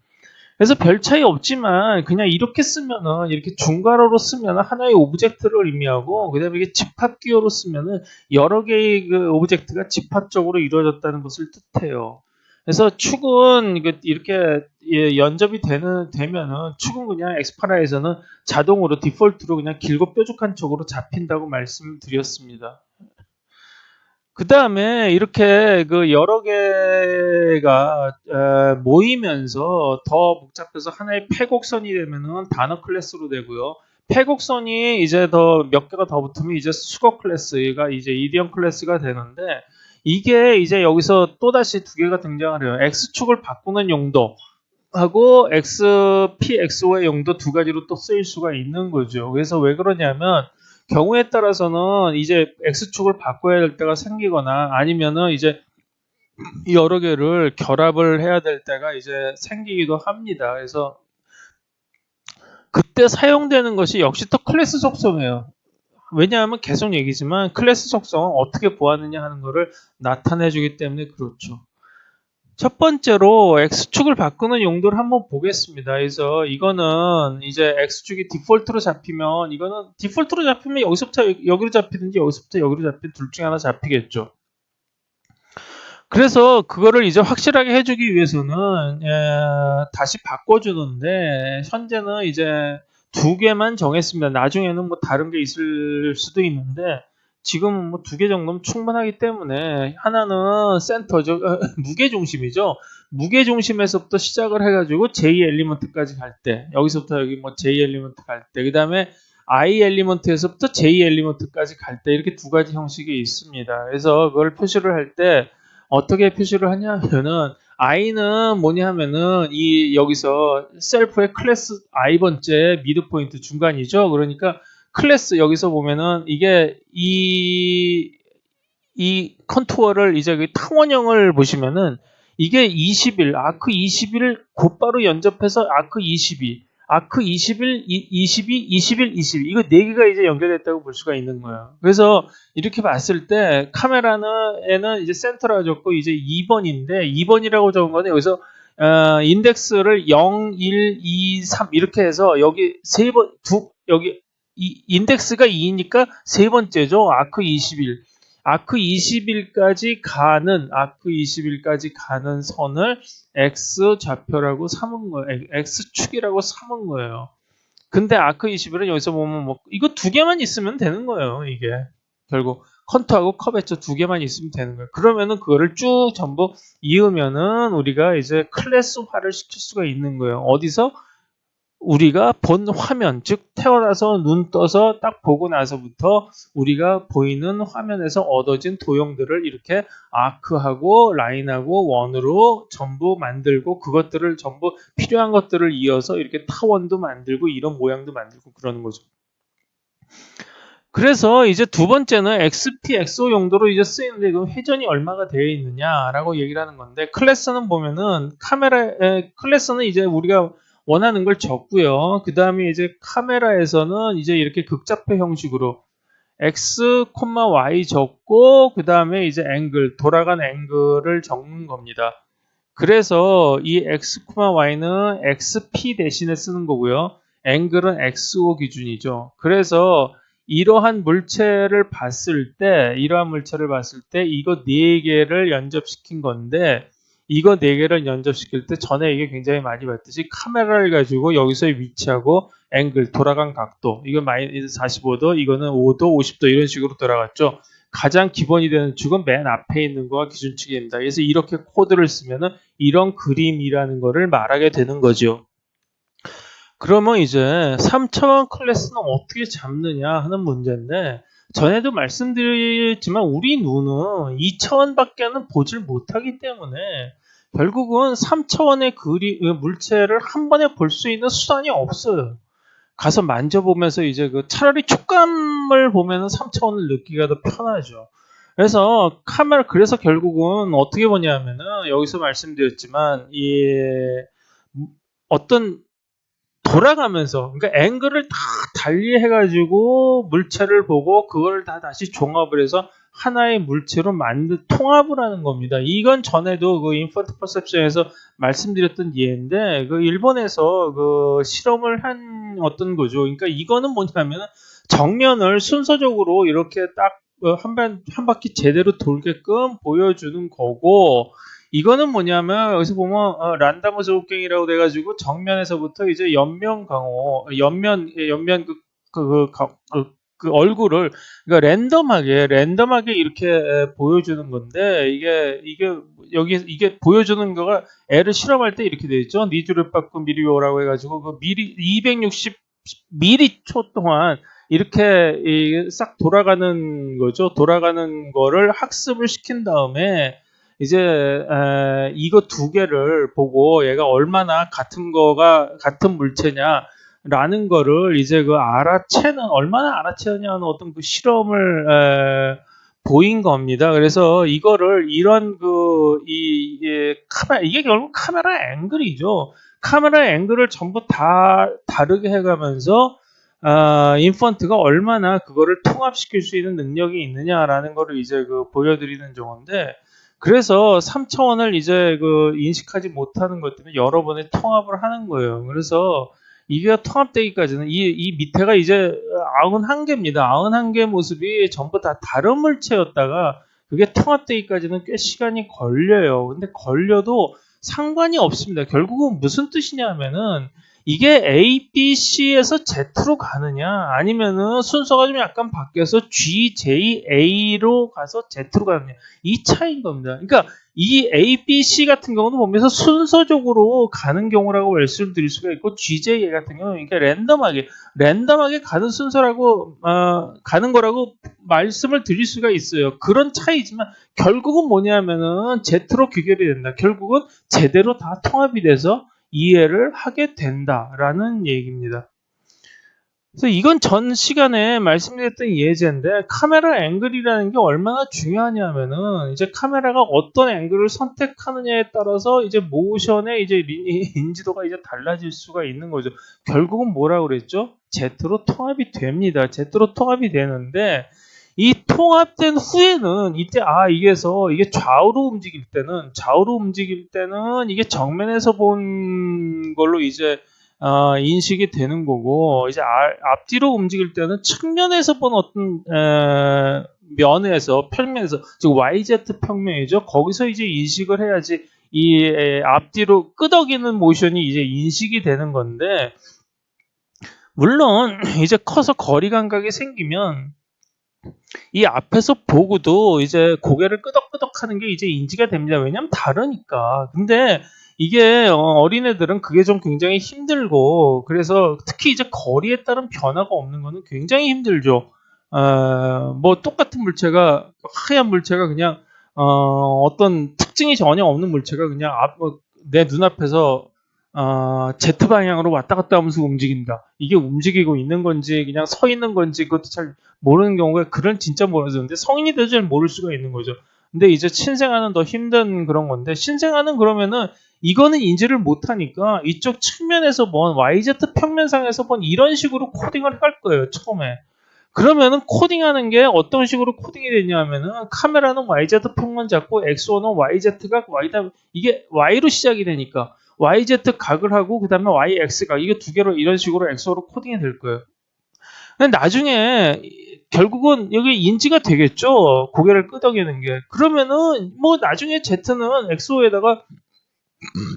그래서 별 차이 없지만 그냥 이렇게 쓰면은 이렇게 중괄호로 쓰면은 하나의 오브젝트를 의미하고 그다음에 이게 집합 기호로 쓰면은 여러 개의 그 오브젝트가 집합적으로 이루어졌다는 것을 뜻해요. 그래서 축은 이렇게 연접이 되면은 축은 그냥 엑스파라에서는 자동으로 디폴트로 그냥 길고 뾰족한 쪽으로 잡힌다고 말씀을 드렸습니다. 그 다음에 이렇게 그 여러 개가 모이면서 더 복잡해서 하나의 패곡선이 되면은 단어 클래스로 되고요. 패곡선이 이제 더 몇 개가 더 붙으면 이제 수거 클래스가 이제 이디언 클래스가 되는데 이게 이제 여기서 또다시 두 개가 등장을 해요. X축을 바꾸는 용도 하고 XP, XO의 용도 두 가지로 또 쓰일 수가 있는 거죠. 그래서 왜 그러냐면 경우에 따라서는 이제 X축을 바꿔야 될 때가 생기거나 아니면은 이제 여러 개를 결합을 해야 될 때가 이제 생기기도 합니다. 그래서 그때 사용되는 것이 역시 또 클래스 속성이에요. 왜냐하면 계속 얘기지만 클래스 속성은 어떻게 보았느냐 하는 것을 나타내 주기 때문에 그렇죠. 첫 번째로 X축을 바꾸는 용도를 한번 보겠습니다. 그래서 이거는 이제 X축이 디폴트로 잡히면 이거는 디폴트로 잡히면 여기서부터 여기로 잡히든지 여기서부터 여기로 잡히든 둘 중에 하나 잡히겠죠. 그래서 그거를 이제 확실하게 해주기 위해서는 다시 바꿔주는데 현재는 이제 두 개만 정했습니다. 나중에는 뭐 다른 게 있을 수도 있는데 지금은 뭐 두 개 정도면 충분하기 때문에 하나는 센터죠. 무게중심이죠. 무게중심에서부터 시작을 해가지고 J 엘리먼트까지 갈 때 여기서부터 여기 뭐 J 엘리먼트 갈 때 그 다음에 I 엘리먼트에서부터 J 엘리먼트까지 갈 때 이렇게 두 가지 형식이 있습니다. 그래서 그걸 표시를 할 때 어떻게 표시를 하냐면은 i는 뭐냐 하면은 이 여기서 셀프의 클래스 i번째 미드 포인트 중간이죠. 그러니까 클래스 여기서 보면은 이게 이 컨투어를 이제 그 탕원형을 보시면은 이게 21 아크 21을 곧바로 연접해서 아크 22 아크 21, 22, 21, 22 이거 네 개가 이제 연결됐다고 볼 수가 있는 거예요. 그래서 이렇게 봤을 때 카메라는 이제 센터라고 적고 이제 2번인데 2번이라고 적은 거는 여기서 인덱스를 0, 1, 2, 3 이렇게 해서 여기 세 번 여기 인덱스가 2니까 세 번째죠. 아크 21. 아크 20일까지 가는 선을 x 좌표라고 삼은 거예요. x축이라고 삼은 거예요. 근데 아크 20일은 여기서 보면 뭐 이거 두 개만 있으면 되는 거예요. 이게 결국 컨투하고 커베처 두 개만 있으면 되는 거예요. 그러면은 그거를 쭉 전부 이으면은 우리가 이제 클래스화를 시킬 수가 있는 거예요. 어디서? 우리가 본 화면, 즉 태어나서 눈 떠서 딱 보고 나서부터 우리가 보이는 화면에서 얻어진 도형들을 이렇게 아크하고 라인하고 원으로 전부 만들고 그것들을 전부 필요한 것들을 이어서 이렇게 타원도 만들고 이런 모양도 만들고 그러는 거죠. 그래서 이제 두 번째는 XP, XO 용도로 이제 쓰이는데 그 회전이 얼마가 되어 있느냐라고 얘기를 하는 건데 클래스는 보면은 클래스는 이제 우리가 원하는 걸 적고요. 그 다음에 이제 카메라에서는 이제 이렇게 극좌표 형식으로 X, Y 적고 그 다음에 이제 앵글, 돌아간 앵글을 적는 겁니다. 그래서 이 x, y는 xp 대신에 쓰는 거고요. 앵글은 xo 기준이죠. 그래서 이러한 물체를 봤을 때 이거 4개를 연접시킨 건데 이거 4개를 연접시킬 때 전에 이게 굉장히 많이 봤듯이 카메라를 가지고 여기서의 위치하고 앵글, 돌아간 각도 이거 마이너스 45도, 이거는 5도, 50도 이런 식으로 돌아갔죠. 가장 기본이 되는 축은 맨 앞에 있는 거가 기준축입니다. 그래서 이렇게 코드를 쓰면은 이런 그림이라는 거를 말하게 되는 거죠. 그러면 이제 3차원 클래스는 어떻게 잡느냐 하는 문제인데 전에도 말씀드렸지만 우리 눈은 2차원밖에는 보질 못하기 때문에 결국은 3차원의 물체를 한 번에 볼 수 있는 수단이 없어요. 가서 만져보면서 이제 차라리 촉감을 보면은 3차원을 느끼기가 더 편하죠. 그래서 결국은 어떻게 보냐면은 여기서 말씀드렸지만 어떤 돌아가면서 그러니까 앵글을 다 달리해가지고 물체를 보고 그걸 다 다시 종합을 해서 하나의 물체로 통합을 하는 겁니다. 이건 전에도 그 인펀트 퍼셉션에서 말씀드렸던 예인데 그 일본에서 그 실험을 한 어떤 거죠. 그러니까 이거는 뭐냐면 정면을 순서적으로 이렇게 딱 한 바퀴 제대로 돌게끔 보여주는 거고 이거는 뭐냐면 여기서 보면 란다무 조경이라고 돼가지고 정면에서부터 이제 옆면 강호, 옆면 그 얼굴을 그러니까 랜덤하게 이렇게 보여주는 건데 이게 보여주는 거가 애를 실험할 때 이렇게 돼 있죠. 니즈를 바꾸 미리오라고 해가지고 그 미리 260 미리초 동안 이렇게 싹 돌아가는 거죠. 돌아가는 거를 학습을 시킨 다음에 이제 이거 2개를 보고 얘가 얼마나 같은 물체냐라는 거를 이제 얼마나 알아채느냐는 어떤 그 실험을 보인 겁니다. 그래서 이거를 이게 결국 카메라 앵글이죠. 카메라 앵글을 전부 다 다르게 해가면서 인펀트가 얼마나 그거를 통합시킬 수 있는 능력이 있느냐라는 거를 이제 보여드리는 정도인데 그래서 3차원을 이제 인식하지 못하는 것 때문에 여러 번의 통합을 하는 거예요. 그래서 이게 통합되기까지는 이 밑에가 이제 91개입니다. 91개 모습이 전부 다 다른 물체였다가 그게 통합되기까지는 꽤 시간이 걸려요. 근데 걸려도 상관이 없습니다. 결국은 무슨 뜻이냐면은 이게 A, B, C에서 Z로 가느냐 아니면은 순서가 좀 약간 바뀌어서 G, J, A로 가서 Z로 가느냐 이 차이인 겁니다. 그러니까 이 A, B, C 같은 경우는 보면서 순서적으로 가는 경우라고 말씀드릴 수가 있고 G, J, A 같은 경우는 이게 랜덤하게 가는 순서라고 가는 거라고 말씀을 드릴 수가 있어요. 그런 차이지만 결국은 뭐냐면은 Z로 귀결이 된다. 결국은 제대로 다 통합이 돼서 이해를 하게 된다라는 얘기입니다. 그래서 이건 전 시간에 말씀드렸던 예제인데 카메라 앵글이라는 게 얼마나 중요하냐면은 이제 카메라가 어떤 앵글을 선택하느냐에 따라서 이제 모션의 이제 인지도가 이제 달라질 수가 있는 거죠. 결국은 뭐라고 그랬죠? Z로 통합이 됩니다. Z로 통합이 되는데 이 통합된 후에는 이때 이게 좌우로 움직일 때는 이게 정면에서 본 걸로 이제 인식이 되는 거고 이제 앞뒤로 움직일 때는 측면에서 본 어떤 평면에서 즉 YZ 평면이죠. 거기서 이제 인식을 해야지 이 앞뒤로 끄덕이는 모션이 이제 인식이 되는 건데 물론 이제 커서 거리 감각이 생기면 이 앞에서 보고도 이제 고개를 끄덕끄덕하는 게 이제 인지가 됩니다. 왜냐하면 다르니까. 근데 이게 어린애들은 그게 좀 굉장히 힘들고 그래서 특히 이제 거리에 따른 변화가 없는 거는 굉장히 힘들죠. 뭐 똑같은 물체가 하얀 물체가 그냥 어떤 특징이 전혀 없는 물체가 그냥 내 눈앞에서 Z 방향으로 왔다 갔다 하면서 움직인다. 이게 움직이고 있는 건지 그냥 서 있는 건지 그것도 잘 모르는 경우가 진짜 모르는데 성인이 돼도 잘 모를 수가 있는 거죠. 근데 이제 신생아는 더 힘든 그런 건데 신생아는 그러면은 이거는 인지를 못하니까 이쪽 측면에서 본 YZ 평면상에서 본 이런 식으로 코딩을 할 거예요 처음에. 그러면은 코딩하는 게 어떤 식으로 코딩이 되냐 하면은 카메라는 YZ 평만 잡고 X1은 YZ각 Y다 이게 Y로 시작이 되니까 YZ 각을 하고 그다음에 YX각 이게 두 개로 이런 식으로 엑소로 코딩이 될 거예요. 근데 나중에 결국은 여기 인지가 되겠죠. 고개를 끄덕이는 게. 그러면은 뭐 나중에 Z는 엑소에다가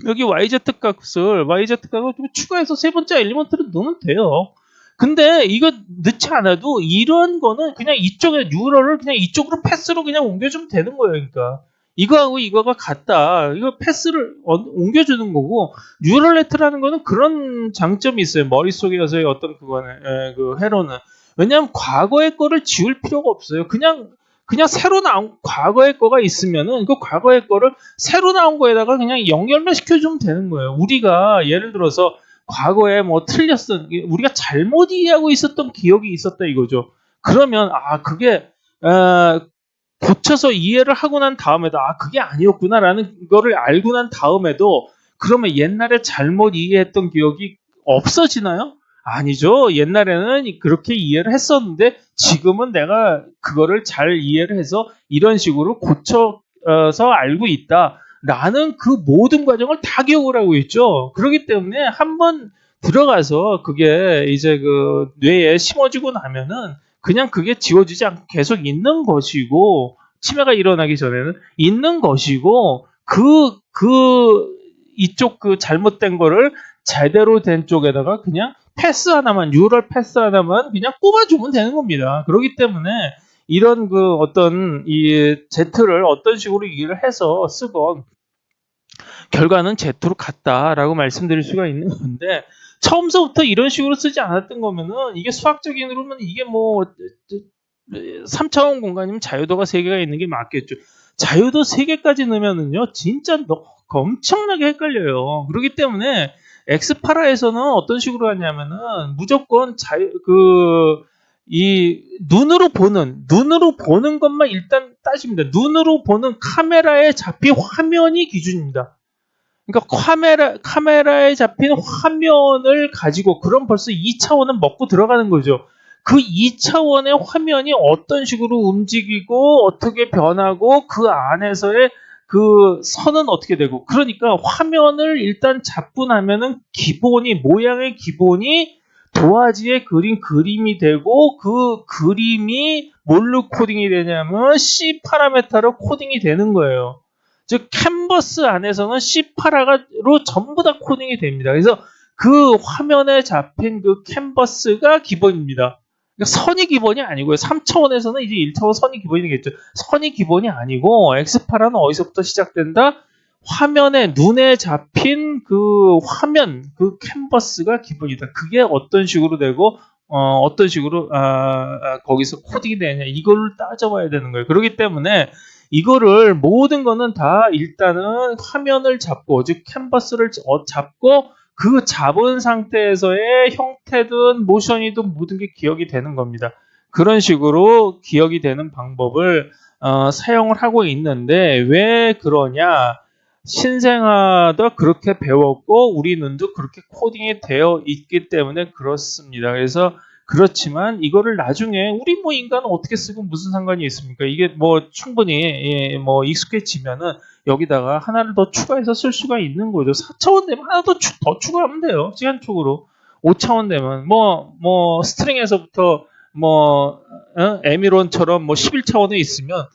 여기 YZ 값을 좀 추가해서 세 번째 엘리먼트를 넣으면 돼요. 근데 이거 넣지 않아도 이런 거는 그냥 이쪽에 뉴럴을 그냥 이쪽으로 패스로 그냥 옮겨주면 되는 거예요. 그러니까 이거하고 이거가 같다. 이거 패스를 옮겨주는 거고 뉴럴 네트라는 거는 그런 장점이 있어요. 머릿속에서의 어떤 그거는 그 회로는 왜냐하면 과거의 거를 지울 필요가 없어요. 그냥 새로 나온 과거의 거가 있으면은 그 과거의 거를 새로 나온 거에다가 그냥 연결만 시켜주면 되는 거예요. 우리가 예를 들어서 과거에 뭐 틀렸던 우리가 잘못 이해하고 있었던 기억이 있었다 이거죠. 그러면 그게 고쳐서 이해를 하고 난 다음에도 그게 아니었구나라는 거를 알고 난 다음에도 그러면 옛날에 잘못 이해했던 기억이 없어지나요? 아니죠. 옛날에는 그렇게 이해를 했었는데 지금은 내가 그거를 잘 이해를 해서 이런 식으로 고쳐서 알고 있다. 라는 그 모든 과정을 다 기억을 하고 있죠. 그렇기 때문에 한번 들어가서 그게 이제 그 뇌에 심어지고 나면은 그냥 그게 지워지지 않고 계속 있는 것이고 치매가 일어나기 전에는 있는 것이고 이쪽 그 잘못된 거를 제대로 된 쪽에다가 그냥 패스 하나만 뉴럴 패스 하나만 그냥 꼽아주면 되는 겁니다. 그렇기 때문에 이런 그 어떤 이 Z를 어떤 식으로 이해를 해서 쓰건 결과는 Z로 같다라고 말씀드릴 수가 있는 건데 처음서부터 이런 식으로 쓰지 않았던 거면은 이게 수학적인 으로는 이게 뭐 3차원 공간이면 자유도가 3개가 있는 게 맞겠죠. 자유도 3개까지 넣으면은요 진짜 엄청나게 헷갈려요. 그렇기 때문에 엑스파라에서는 어떤 식으로 하냐면은 무조건 이 눈으로 보는 것만 일단 따집니다. 눈으로 보는 카메라에 잡힌 화면이 기준입니다. 그러니까 카메라에 잡힌 화면을 가지고 그럼 벌써 2차원은 먹고 들어가는 거죠. 그 2차원의 화면이 어떤 식으로 움직이고 어떻게 변하고 그 안에서의 그 선은 어떻게 되고 그러니까 화면을 일단 잡고 나면은 모양의 기본이 도화지에 그린 그림이 되고 그 그림이 뭘로 코딩이 되냐면 C 파라메타로 코딩이 되는 거예요. 즉 캔버스 안에서는 C8로 전부 다 코딩이 됩니다. 그래서 그 화면에 잡힌 그 캔버스가 기본입니다. 그러니까 선이 기본이 아니고요. 3차원에서는 이제 1차원 선이 기본이 되겠죠. 선이 기본이 아니고 X8은 어디서부터 시작된다? 화면에 눈에 잡힌 그 화면, 그 캔버스가 기본이다. 그게 어떤 식으로 되고 어떤 식으로 거기서 코딩이 되냐 이걸 따져봐야 되는 거예요. 그렇기 때문에 이거를 모든 거는 다 일단은 화면을 잡고 즉 캔버스를 잡고 그 잡은 상태에서의 형태든 모션이든 모든 게 기억이 되는 겁니다. 그런 식으로 기억이 되는 방법을 사용을 하고 있는데 왜 그러냐? 신생아도 그렇게 배웠고 우리 눈도 그렇게 코딩이 되어 있기 때문에 그렇습니다. 그래서 그렇지만 이거를 나중에 우리 뭐 인간은 어떻게 쓰고 무슨 상관이 있습니까? 이게 뭐 충분히 뭐 익숙해지면은 여기다가 하나를 더 추가해서 쓸 수가 있는 거죠. 4차원 되면 하나 더 추가하면 돼요. 시간적으로. 5차원 되면 뭐 스트링에서부터 에미론처럼 뭐 11차원에 있으면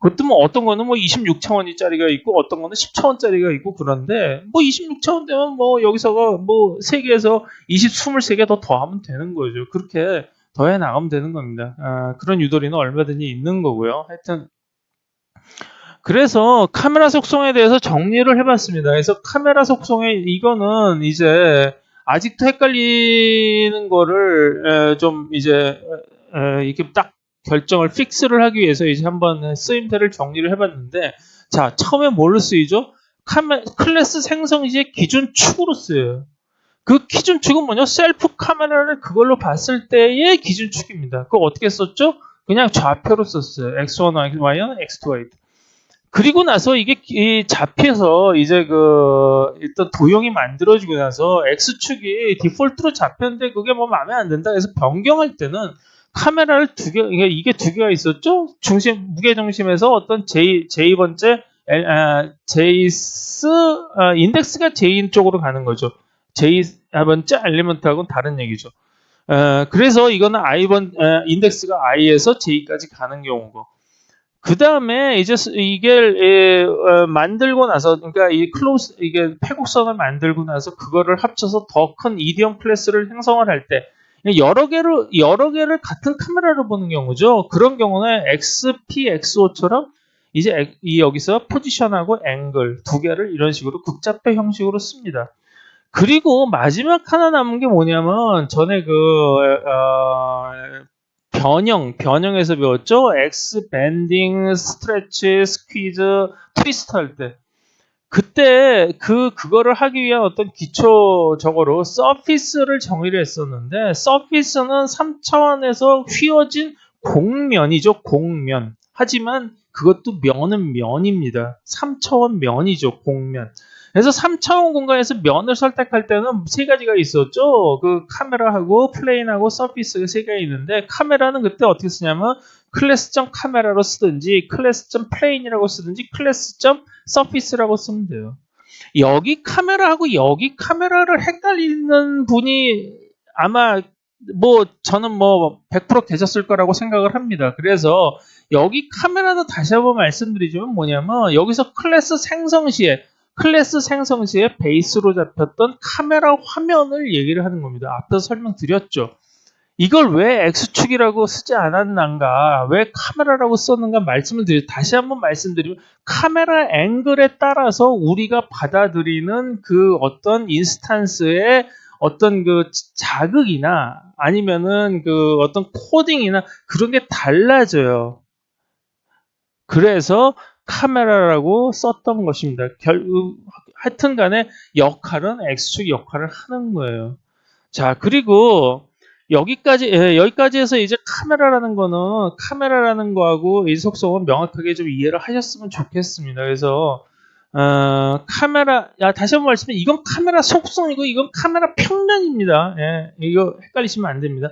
그것도 뭐 어떤 거는 뭐 26차원짜리가 있고 어떤 거는 10차원짜리가 있고 그런데 뭐 26차원 되면 뭐 여기서가 뭐 3개에서 23개 더 더하면 되는 거죠. 그렇게 더해 나가면 되는 겁니다. 그런 유도리는 얼마든지 있는 거고요. 하여튼 그래서 카메라 속성에 대해서 정리를 해봤습니다. 그래서 카메라 속성에 이거는 이제 아직도 헷갈리는 거를 좀 이제 이렇게 딱 결정을 픽스를 하기 위해서 이제 한번 쓰임새를 정리를 해봤는데 자 처음에 뭘로 쓰이죠? 클래스 생성 시의 기준 축으로 쓰여요. 그 기준 축은 뭐냐? 셀프 카메라를 그걸로 봤을 때의 기준 축입니다. 그거 어떻게 썼죠? 그냥 좌표로 썼어요. x1, y는 x2, y. 그리고 나서 이게 잡혀서 이제 일단 도형이 만들어지고 나서 x축이 디폴트로 잡혔는데 그게 뭐 마음에 안 든다 해서 변경할 때는 카메라를 이게 두 개가 있었죠? 무게 중심에서 어떤 J번째, 인덱스가 J인 쪽으로 가는 거죠. J번째 엘리먼트하고는 다른 얘기죠. 그래서 이거는 인덱스가 I에서 J까지 가는 경우고. 그 다음에 이제 이게 만들고 나서, 그러니까 이게 패곡선을 만들고 나서 그거를 합쳐서 더 큰 이디엄 클래스를 형성을 할 때, 여러 개를 같은 카메라로 보는 경우죠. 그런 경우는 XPXO처럼 이제 여기서 포지션하고 앵글 두 개를 이런 식으로 극좌표 형식으로 씁니다. 그리고 마지막 하나 남은 게 뭐냐면 전에 변형에서 배웠죠? X 밴딩, 스트레치, 스퀴즈, 트위스트 할 때. 그때 그거를 하기 위한 어떤 기초적으로 서피스를 정의를 했었는데, 서피스는 3차원에서 휘어진 공면이죠, 공면. 하지만 그것도 면은 면입니다. 3차원 면이죠, 공면. 그래서 3차원 공간에서 면을 선택할 때는 세 가지가 있었죠. 그 카메라하고 플레인하고 서피스가 세 개가 있는데, 카메라는 그때 어떻게 쓰냐면 클래스.카메라로 쓰든지 클래스.플레인이라고 쓰든지 클래스.서피스라고 쓰면 돼요. 여기 카메라하고 여기 카메라를 헷갈리는 분이 아마 저는 100% 계셨을 거라고 생각을 합니다. 그래서 여기 카메라도 다시 한번 말씀드리자면 뭐냐면 여기서 클래스 생성 시에 베이스로 잡혔던 카메라 화면을 얘기를 하는 겁니다. 앞서 설명드렸죠. 이걸 왜 X축이라고 쓰지 않았는가, 왜 카메라라고 썼는가 말씀을 다시 한번 말씀드리면, 카메라 앵글에 따라서 우리가 받아들이는 그 어떤 인스탄스의 어떤 그 자극이나 아니면은 그 어떤 코딩이나 그런 게 달라져요. 그래서 카메라라고 썼던 것입니다. 하여튼 간에 역할은 X축 역할을 하는 거예요. 자, 그리고 여기까지 해서 이제 카메라라는 거하고 이 속성은 명확하게 좀 이해를 하셨으면 좋겠습니다. 그래서 다시 한번 말씀드리면 이건 카메라 속성이고 이건 카메라 평면입니다. 예, 이거 헷갈리시면 안 됩니다.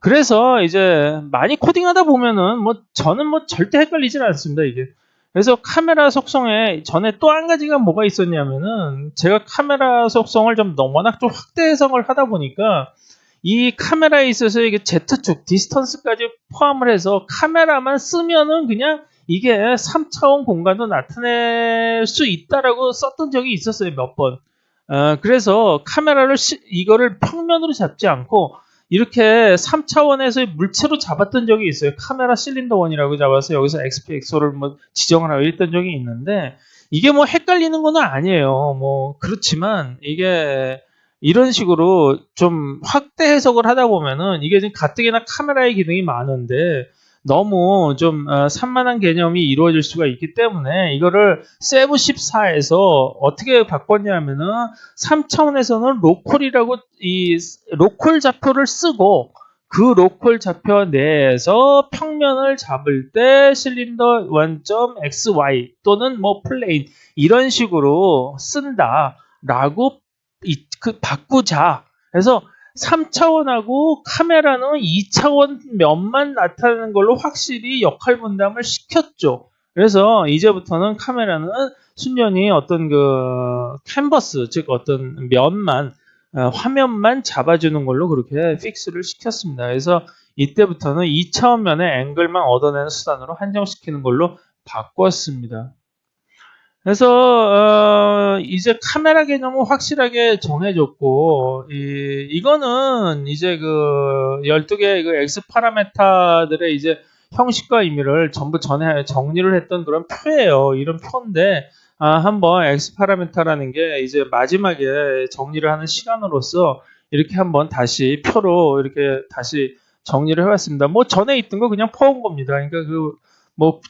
그래서 이제 많이 코딩하다 보면은 저는 절대 헷갈리질 않습니다, 이게. 그래서 카메라 속성에 전에 또 한 가지가 뭐가 있었냐면은 제가 카메라 속성을 워낙 좀 확대 해석을 하다 보니까 이 카메라에 있어서 이게 Z축, 디스턴스까지 포함을 해서 카메라만 쓰면은 그냥 이게 3차원 공간도 나타낼 수 있다라고 썼던 적이 있었어요, 몇 번. 그래서 이거를 평면으로 잡지 않고 이렇게 3차원에서 물체로 잡았던 적이 있어요. 카메라 실린더 원이라고 잡아서 여기서 XPXO를 지정을 하고 이랬던 적이 있는데, 이게 헷갈리는 건 아니에요. 그렇지만 이게 이런 식으로 좀 확대 해석을 하다 보면은 이게 지금 가뜩이나 카메라의 기능이 많은데 너무 좀 산만한 개념이 이루어질 수가 있기 때문에 이거를 세부 14에서 어떻게 바꿨냐면은 3차원에서는 이 로컬 좌표를 쓰고 그 로컬 좌표 내에서 평면을 잡을 때 실린더 1.xy 또는 플레인 이런 식으로 쓴다라고 바꾸자. 그래서 3차원하고 카메라는 2차원 면만 나타내는 걸로 확실히 역할 분담을 시켰죠. 그래서 이제부터는 카메라는 순전히 어떤 캔버스, 즉 어떤 화면만 잡아주는 걸로 그렇게 픽스를 시켰습니다. 그래서 이때부터는 2차원 면의 앵글만 얻어내는 수단으로 한정시키는 걸로 바꿨습니다. 그래서 이제 카메라 개념은 확실하게 정해졌고, 이거는 이제 12개의 X 파라메타들의 이제 형식과 의미를 전부 전에 정리를 했던 그런 표예요. 이런 표인데, 한번 X 파라메타라는 게 이제 마지막에 정리를 하는 시간으로서 이렇게 한번 다시 표로 이렇게 다시 정리를 해봤습니다. 전에 있던 거 그냥 퍼온 겁니다. 그러니까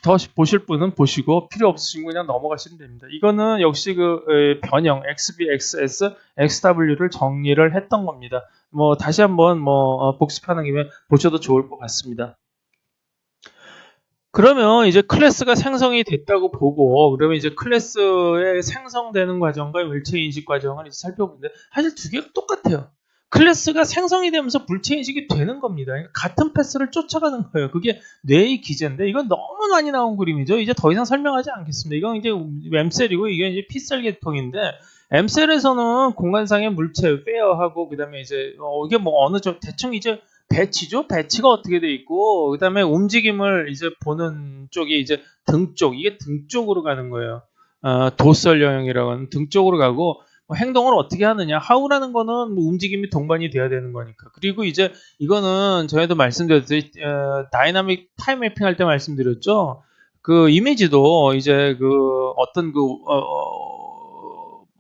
더 보실 분은 보시고 필요 없으신 분 그냥 넘어가시면 됩니다. 이거는 역시 변형 XB, XS, XW를 정리를 했던 겁니다. 다시 한번 복습하는 김에 보셔도 좋을 것 같습니다. 그러면 이제 클래스가 생성이 됐다고 보고, 그러면 이제 클래스에 생성되는 과정과 물체 인식 과정을 이제 살펴보는데 사실 두 개가 똑같아요. 클래스가 생성이 되면서 물체 인식이 되는 겁니다. 그러니까 같은 패스를 쫓아가는 거예요. 그게 뇌의 기제인데 이건 너무 많이 나온 그림이죠. 이제 더 이상 설명하지 않겠습니다. 이건 이제 엠셀이고 이게 이제 피셀 계통인데 엠셀에서는 공간상의 물체 페어하고 그다음에 이제 이게 뭐 어느 쪽 대충 이제 배치죠. 배치가 어떻게 돼 있고 그다음에 움직임을 이제 보는 쪽이 이제 등 쪽. 이게 등 쪽으로 가는 거예요. 도설 영역이라고 하는 등 쪽으로 가고 행동을 어떻게 하느냐. 하우라는 거는 뭐 움직임이 동반이 돼야 되는 거니까. 그리고 이제 이거는 전에도 말씀드렸듯이 다이나믹 타임 매핑 할 때 말씀드렸죠. 그 이미지도 이제 그 어떤 그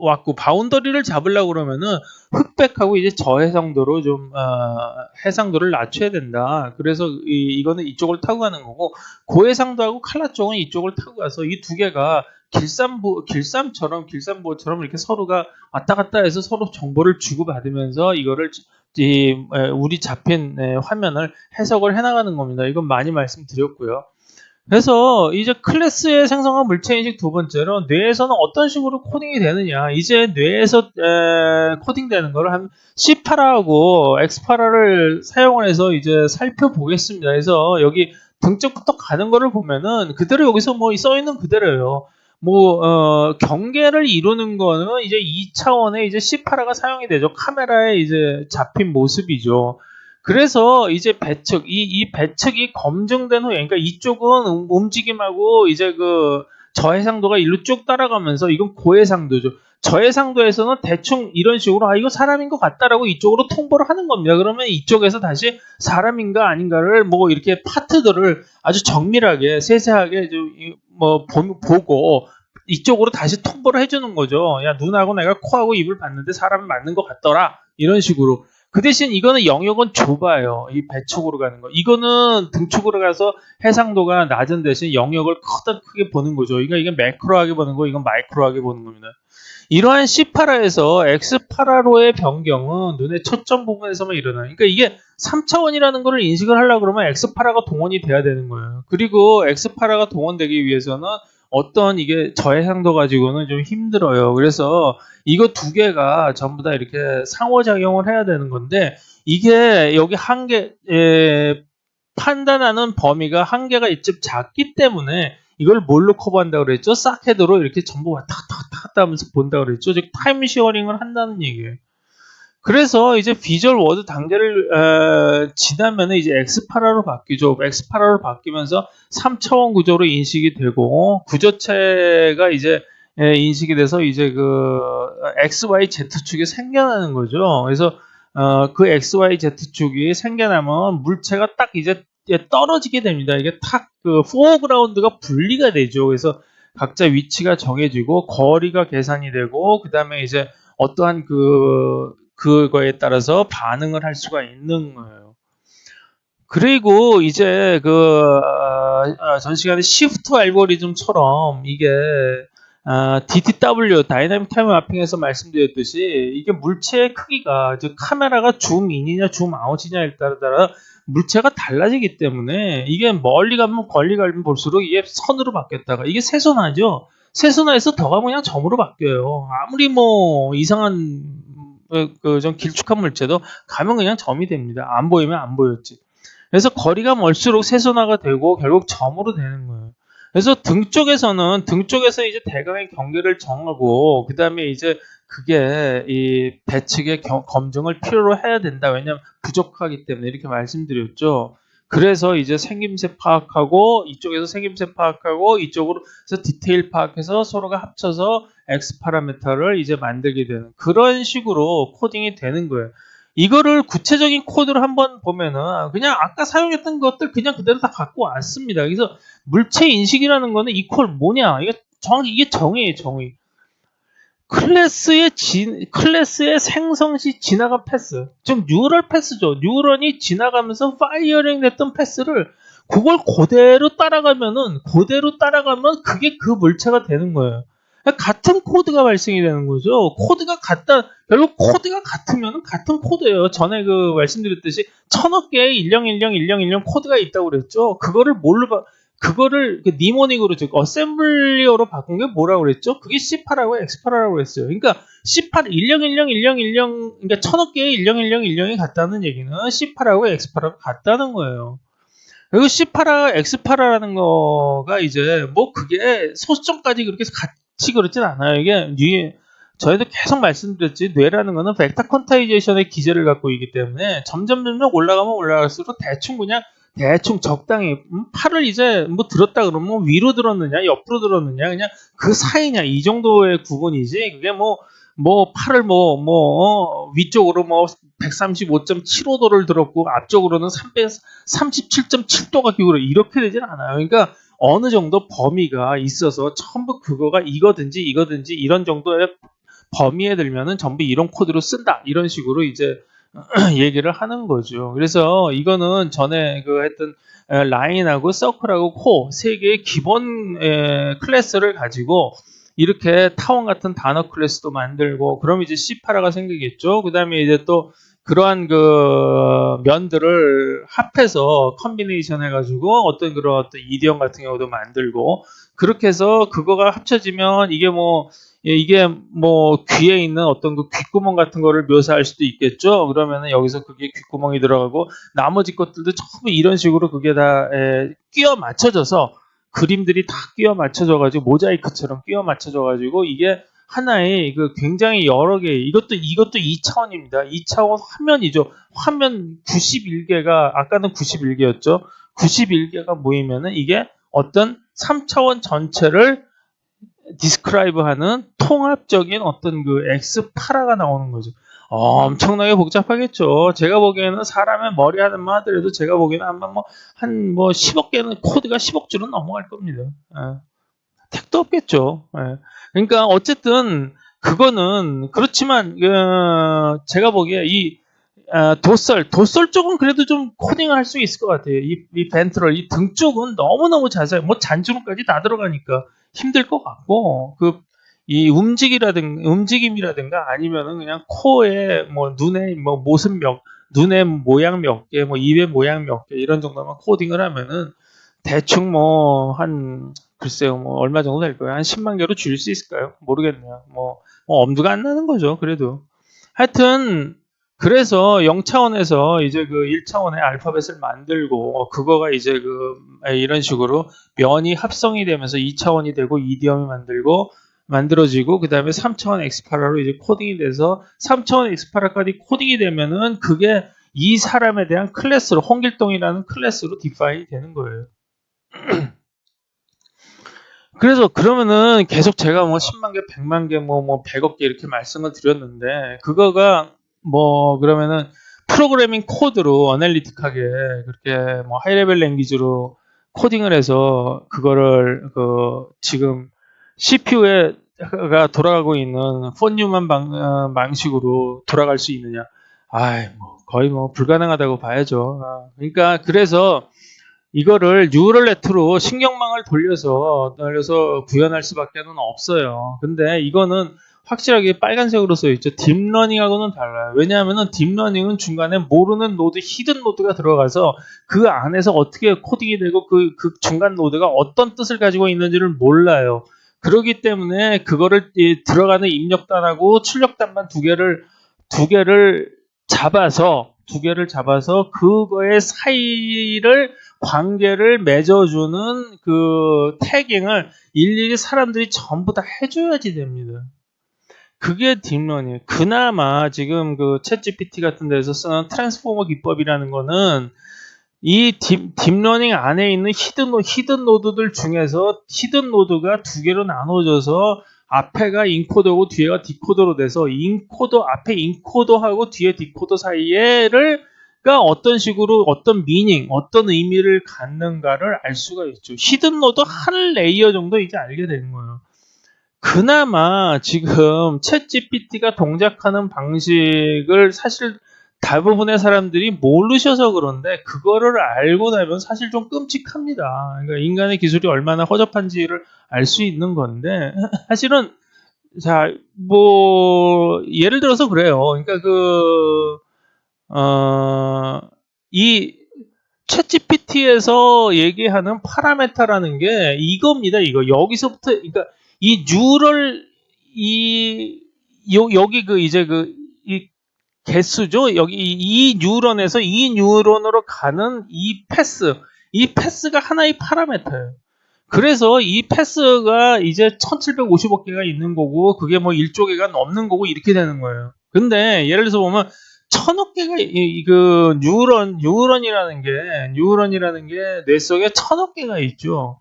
왔고 바운더리를 잡으려고 그러면은 흑백하고 이제 저해상도로 좀 해상도를 낮춰야 된다. 그래서 이거는 이쪽을 타고 가는 거고 고해상도하고 칼라 쪽은 이쪽을 타고 가서 이 두 개가 길쌈보처럼 이렇게 서로가 왔다 갔다 해서 서로 정보를 주고받으면서 이거를 우리 잡힌 화면을 해석을 해나가는 겁니다. 이건 많이 말씀드렸고요. 그래서 이제 클래스의 생성한 물체인식 두 번째로 뇌에서는 어떤 식으로 코딩이 되느냐. 이제 뇌에서 코딩되는 거를 한 C8하고 X8를 사용을 해서 이제 살펴보겠습니다. 그래서 여기 등쪽부터 가는 거를 보면은 그대로 여기서 뭐 써있는 그대로예요. 뭐 경계를 이루는 거는 이제 2차원의 이제 C8가 사용이 되죠. 카메라에 이제 잡힌 모습이죠. 그래서 이제 배측, 이 배측이 검증된 후에, 그러니까 이쪽은 움직임하고 이제 그 저해상도가 일로 쭉 따라가면서 이건 고해상도죠. 저해상도에서는 대충 이런 식으로 이거 사람인 것 같다라고 이쪽으로 통보를 하는 겁니다. 그러면 이쪽에서 다시 사람인가 아닌가를 뭐 이렇게 파트들을 아주 정밀하게 세세하게 뭐 보고 이쪽으로 다시 통보를 해주는 거죠. 야, 눈하고 내가 코하고 입을 봤는데 사람이 맞는 것 같더라. 이런 식으로. 그 대신 이거는 영역은 좁아요. 이 배축으로 가는 거. 이거는 등축으로 가서 해상도가 낮은 대신 영역을 크게 보는 거죠. 그러니까 이게 매크로하게 보는 거, 이건 마이크로하게 보는 겁니다. 이러한 C8A에서 X8A로의 변경은 눈의 초점 부분에서만 일어나요. 그러니까 이게 3차원이라는 걸 인식을 하려고 그러면 X8A가 동원이 돼야 되는 거예요. 그리고 X8A가 동원되기 위해서는 어떤 이게 저해상도 가지고는 좀 힘들어요. 그래서 이거 두 개가 전부 다 이렇게 상호작용을 해야 되는 건데 이게 여기 판단하는 범위가 한계가 좀 작기 때문에 이걸 뭘로 커버한다고 그랬죠? 싹헤드로 이렇게 전부 왔다 갔다 하면서 본다고 그랬죠? 즉 타임 시어링을 한다는 얘기예요. 그래서 이제 비주얼 워드 단계를 지나면은 이제 X8A로 바뀌죠. X8A로 바뀌면서 3차원 구조로 인식이 되고 구조체가 이제 인식이 돼서 이제 그 XYZ축이 생겨나는 거죠. 그래서 그 XYZ축이 생겨나면 물체가 딱 이제 떨어지게 됩니다. 이게 탁 그 포어그라운드가 분리가 되죠. 그래서 각자 위치가 정해지고 거리가 계산이 되고 그 다음에 이제 어떠한 그거에 따라서 반응을 할 수가 있는 거예요. 그리고 이제 전 시간에 시프트 알고리즘처럼 이게 DTW 다이나믹 타임 마핑에서 말씀드렸듯이 이게 물체의 크기가 즉 카메라가 줌인이냐 줌아웃이냐에 따라 물체가 달라지기 때문에 이게 멀리 가면 볼수록 이게 선으로 바뀌었다가 이게 세선화죠. 세선화에서 더 가면 그냥 점으로 바뀌어요. 아무리 뭐 이상한 좀 길쭉한 물체도 가면 그냥 점이 됩니다. 안 보이면 안 보였지. 그래서 거리가 멀수록 세선화가 되고 결국 점으로 되는 거예요. 그래서 등 쪽에서 이제 대강의 경계를 정하고 그 다음에 이제 그게 이 배측의 검증을 필요로 해야 된다. 왜냐하면 부족하기 때문에 이렇게 말씀드렸죠. 그래서 이제 생김새 파악하고 이쪽에서 생김새 파악하고 이쪽으로 해서 디테일 파악해서 서로가 합쳐서 X 파라미터를 이제 만들게 되는 그런 식으로 코딩이 되는 거예요. 이거를 구체적인 코드를 한번 보면은 그냥 아까 사용했던 것들 그냥 그대로 다 갖고 왔습니다. 그래서 물체 인식이라는 거는 이퀄 뭐냐? 이게 정확히 이게 정의예요, 정의. 클래스의 생성 시 지나간 패스, 즉 뉴럴 패스죠. 뉴런이 지나가면서 파이어링 됐던 패스를 그걸 그대로 따라가면 그게 그 물체가 되는 거예요. 같은 코드가 발생이 되는 거죠. 결국 코드가 같으면 같은 코드예요. 전에 말씀드렸듯이 1000억 개의 10101010 코드가 있다고 그랬죠. 그거를 그거를 그 니모닉으로 즉 어셈블리어로 바꾼 게 뭐라고 그랬죠? 그게 C8하고 X8하라고 그랬어요. 그러니까 C8 10101010 그러니까 1000억 개의 101010이 같다는 얘기는 C8하고 X8하고 같다는 거예요. 그리고 C8화, X8화라는 거가 이제 뭐 그게 소수점까지 그렇게 같이 그렇진 않아요. 이게 저희도 계속 말씀드렸지 뇌라는 거는 벡터 퀀타이제이션의 기제를 갖고 있기 때문에 점점 올라가면 올라갈수록 대충 적당히 팔을 이제 뭐 들었다 그러면 위로 들었느냐 옆으로 들었느냐 그냥 그 사이냐 이 정도의 구분이지 그게 뭐 팔을 위쪽으로 135.75도를 들었고 앞쪽으로는 37.7도가 기울어 이렇게 되진 않아요. 그러니까 어느 정도 범위가 있어서 전부 그거가 이거든지 이런 정도의 범위에 들면은 전부 이런 코드로 쓴다 이런 식으로 이제 얘기를 하는 거죠. 그래서 이거는 전에 그 했던 라인하고 서클하고 코 세 개의 기본 클래스를 가지고 이렇게 타원 같은 단어 클래스도 만들고 그럼 이제 C8가 생기겠죠. 그 다음에 이제 또 그러한 그 면들을 합해서 컨비네이션 해가지고 어떤 이디엄 같은 경우도 만들고 그렇게 해서 그거가 합쳐지면 이게 귀에 있는 어떤 그 귓구멍 같은 거를 묘사할 수도 있겠죠. 그러면은 여기서 그게 귓구멍이 들어가고 나머지 것들도 전부 이런 식으로 그게 다 끼워 맞춰져서 그림들이 다 끼워 맞춰져가지고 모자이크처럼 끼워 맞춰져가지고 이게 하나의 그 굉장히 여러 개 이것도 2차원입니다. 2차원 화면이죠. 화면 91개가 아까는 91개였죠. 91개가 모이면은 이게 어떤 3차원 전체를 디스크라이브하는 통합적인 어떤 그 X8화가 나오는 거죠. 엄청나게 복잡하겠죠. 제가 보기에는 사람의 머리 하나만 하더라도 제가 보기에는 아마 한 10억 개는 코드가 10억 줄은 넘어갈 겁니다. 택도 없겠죠. 그러니까 어쨌든 그거는 그렇지만 제가 보기에 이 도설 쪽은 그래도 좀 코딩을 할 수 있을 것 같아요. 이 벤트럴 이 등 쪽은 너무너무 자세히 잔주름까지 다 들어가니까 힘들 것 같고 이 움직임이라든가 아니면은 그냥 코에 눈의 모습 눈의 모양 몇 개, 입의 모양 몇 개 이런 정도만 코딩을 하면은 대충 글쎄요, 얼마 정도 될 거예요. 한 10만 개로 줄일 수 있을까요? 모르겠네요. 엄두가 안 나는 거죠, 그래도. 하여튼, 그래서 0차원에서 이제 그 1차원의 알파벳을 만들고, 그거가 이제 이런 식으로 면이 합성이 되면서 2차원이 되고, 이디엄이 만들어지고, 그 다음에 3차원 엑스파라로 이제 코딩이 돼서, 3차원 엑스파라까지 코딩이 되면은, 그게 이 사람에 대한 클래스로, 홍길동이라는 클래스로 디파인이 되는 거예요. 그래서 그러면은 계속 제가 10만 개, 100만 개, 100억 개 이렇게 말씀을 드렸는데 그거가 그러면은 프로그래밍 코드로 어널리틱하게 그렇게 하이레벨 랭귀지로 코딩을 해서 그거를 지금 CPU가 돌아가고 있는 폰 뉴만 방식으로 돌아갈 수 있느냐? 거의 불가능하다고 봐야죠. 그러니까 그래서 이거를 뉴럴 네트로 신경망을 돌려서 구현할 수밖에 없어요. 근데 이거는 확실하게 빨간색으로 써 있죠. 딥러닝하고는 달라요. 왜냐하면 딥러닝은 중간에 모르는 노드, 히든 노드가 들어가서 그 안에서 어떻게 코딩이 되고 그 중간 노드가 어떤 뜻을 가지고 있는지를 몰라요. 그렇기 때문에 그거를 들어가는 입력단하고 출력단만 두 개를 잡아서 그거의 사이를 관계를 맺어주는 그 태깅을 일일이 사람들이 전부 다 해줘야지 됩니다. 그게 딥러닝. 그나마 지금 그 챗GPT 같은 데서 쓰는 트랜스포머 기법이라는 거는 이 딥러닝 안에 있는 히든 노드들 중에서 히든 노드가 두 개로 나눠져서 앞에가 인코더고 뒤에가 디코더로 돼서 앞에 인코더하고 뒤에 디코더 사이에가 어떤 식으로 어떤 어떤 의미를 갖는가를 알 수가 있죠. 히든 노드 한 레이어 정도 이제 알게 되는 거예요. 그나마 지금 챗GPT가 동작하는 방식을 사실 대부분의 사람들이 모르셔서 그런데 그거를 알고 나면 사실 좀 끔찍합니다. 그러니까 인간의 기술이 얼마나 허접한지를 알 수 있는 건데 사실은 예를 들어서 그래요. 그러니까 이 챗GPT에서 얘기하는 파라메타라는 게 이겁니다. 이거 여기서부터 그러니까 이 뉴럴 여기 그 이제 이 개수죠. 여기 이 뉴런에서 이 뉴런으로 가는 이 패스가 하나의 파라메타예요. 그래서 이 패스가 이제 1750억 개가 있는 거고 그게 뭐 1조 개가 넘는 거고 이렇게 되는 거예요. 근데 예를 들어서 보면 1000억 개가 그 뉴런이라는 게 뇌 속에 1000억 개가 있죠.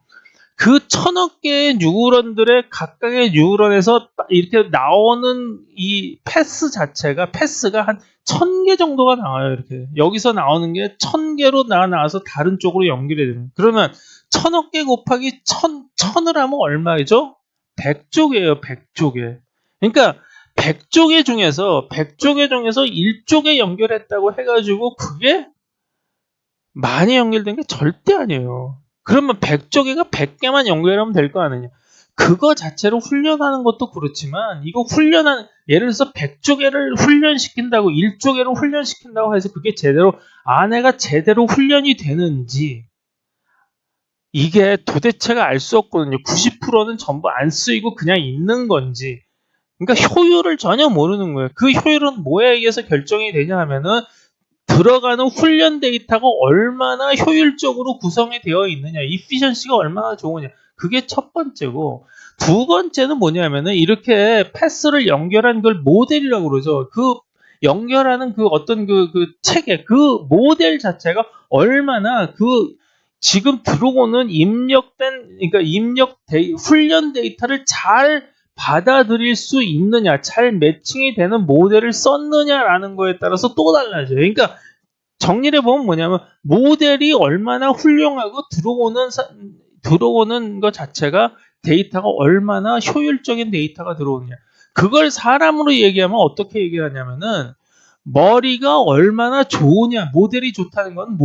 그 1000억 개의 뉴런들의 각각의 뉴런에서 이렇게 나오는 이 패스가 한 1000개 정도가 나와요. 이렇게 여기서 나오는 게 1000개로 나와서 다른 쪽으로 연결이 되는. 그러면 1000억 개 곱하기 1000을 하면 얼마죠? 100조개예요. 100조개. 그러니까 100조개 중에서 1조개 연결했다고 해가지고 그게 많이 연결된 게 절대 아니에요. 그러면 100조개가 100개만 연결하면 될 거 아니냐. 그거 자체로 훈련하는 것도 그렇지만 이거 예를 들어서 100조개를 훈련시킨다고 1조개를 훈련시킨다고 해서 그게 아내가 제대로 훈련이 되는지 이게 도대체가 알 수 없거든요. 90%는 전부 안 쓰이고 그냥 있는 건지. 그러니까 효율을 전혀 모르는 거예요. 그 효율은 뭐에 의해서 결정이 되냐 하면은 들어가는 훈련 데이터가 얼마나 효율적으로 구성이 되어 있느냐, 이피션시가 얼마나 좋으냐. 그게 첫 번째고, 두 번째는 뭐냐면은 이렇게 패스를 연결한 걸 모델이라고 그러죠. 그 연결하는 그 어떤 그 체계, 그 모델 자체가 얼마나 지금 들어오는 훈련 데이터를 잘 받아들일 수 있느냐, 잘 매칭이 되는 모델을 썼느냐라는 거에 따라서 또 달라져요. 그러니까 정리를 해보면 뭐냐면 모델이 얼마나 훌륭하고 들어오는 것 자체가 데이터가 얼마나 효율적인 데이터가 들어오느냐. 그걸 사람으로 얘기하면 어떻게 얘기하냐면은 머리가 얼마나 좋으냐, 모델이 좋다는 건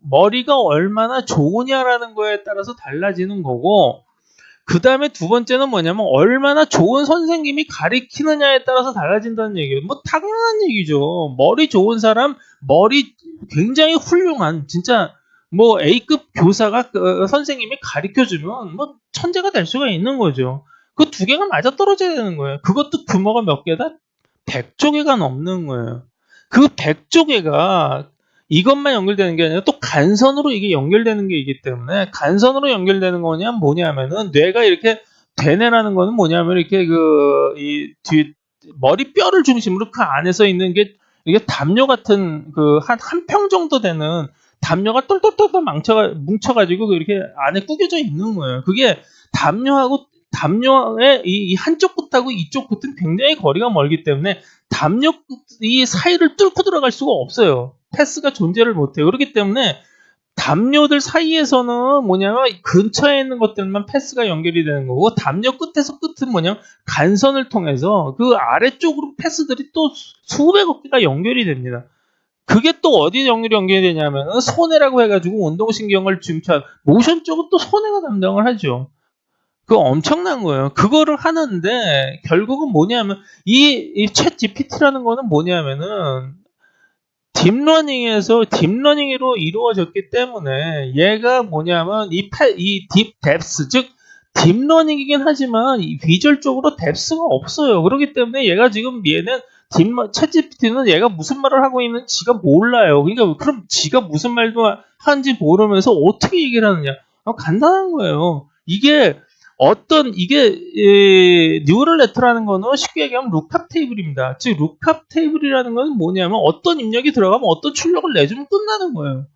머리가 얼마나 좋으냐라는 거에 따라서 달라지는 거고, 그 다음에 두 번째는 뭐냐면 얼마나 좋은 선생님이 가리키느냐에 따라서 달라진다는 얘기예요. 뭐 당연한 얘기죠. 머리 좋은 사람, 머리 굉장히 훌륭한 진짜 뭐 A급 교사가 선생님이 가리켜주면 뭐 천재가 될 수가 있는 거죠. 그 두 개가 맞아떨어져야 되는 거예요. 그것도 규모가 몇 개다? 100조개가 넘는 거예요. 그 100조개가 이것만 연결되는 게 아니라 또 간선으로 이게 연결되는 게 있기 때문에, 간선으로 연결되는 거냐 뭐냐면은 뇌가 이렇게 되뇌라는 거는 뭐냐면 이렇게 머리뼈를 중심으로 그 안에서 있는 게 이게 담요 같은 한 평 정도 되는 담요가 똘똘똘똘 뭉쳐가지고 이렇게 안에 구겨져 있는 거예요. 그게 담요의 이 한쪽 끝하고 이쪽 끝은 굉장히 거리가 멀기 때문에 담요 이 사이를 뚫고 들어갈 수가 없어요. 패스가 존재를 못해요. 그렇기 때문에 담요들 사이에서는 뭐냐면 근처에 있는 것들만 패스가 연결이 되는 거고, 담요 끝에서 끝은 뭐냐면 간선을 통해서 그 아래쪽으로 패스들이 또 수백억 개가 연결이 됩니다. 그게 또 어디 연결이 되냐면 손해라고 해가지고 운동신경을 중추한 모션 쪽은 또 손해가 담당을 하죠. 그거 엄청난 거예요. 그거를 하는데 결국은 뭐냐면 챗 GPT라는 거는 뭐냐면은 딥러닝으로 이루어졌기 때문에 얘가 뭐냐면 딥 뎁스, 즉 딥러닝이긴 하지만 비주얼적으로 뎁스가 없어요. 그렇기 때문에 얘는 챗GPT는 얘가 무슨 말을 하고 있는지 지가 몰라요. 그러니까 그럼 지가 무슨 말도 하는지 모르면서 어떻게 얘기를 하느냐? 간단한 거예요. 뉴럴 네트라는 거는 쉽게 얘기하면 룩캅 테이블입니다. 즉 룩캅 테이블이라는 건 뭐냐면 어떤 입력이 들어가면 어떤 출력을 내주면 끝나는 거예요.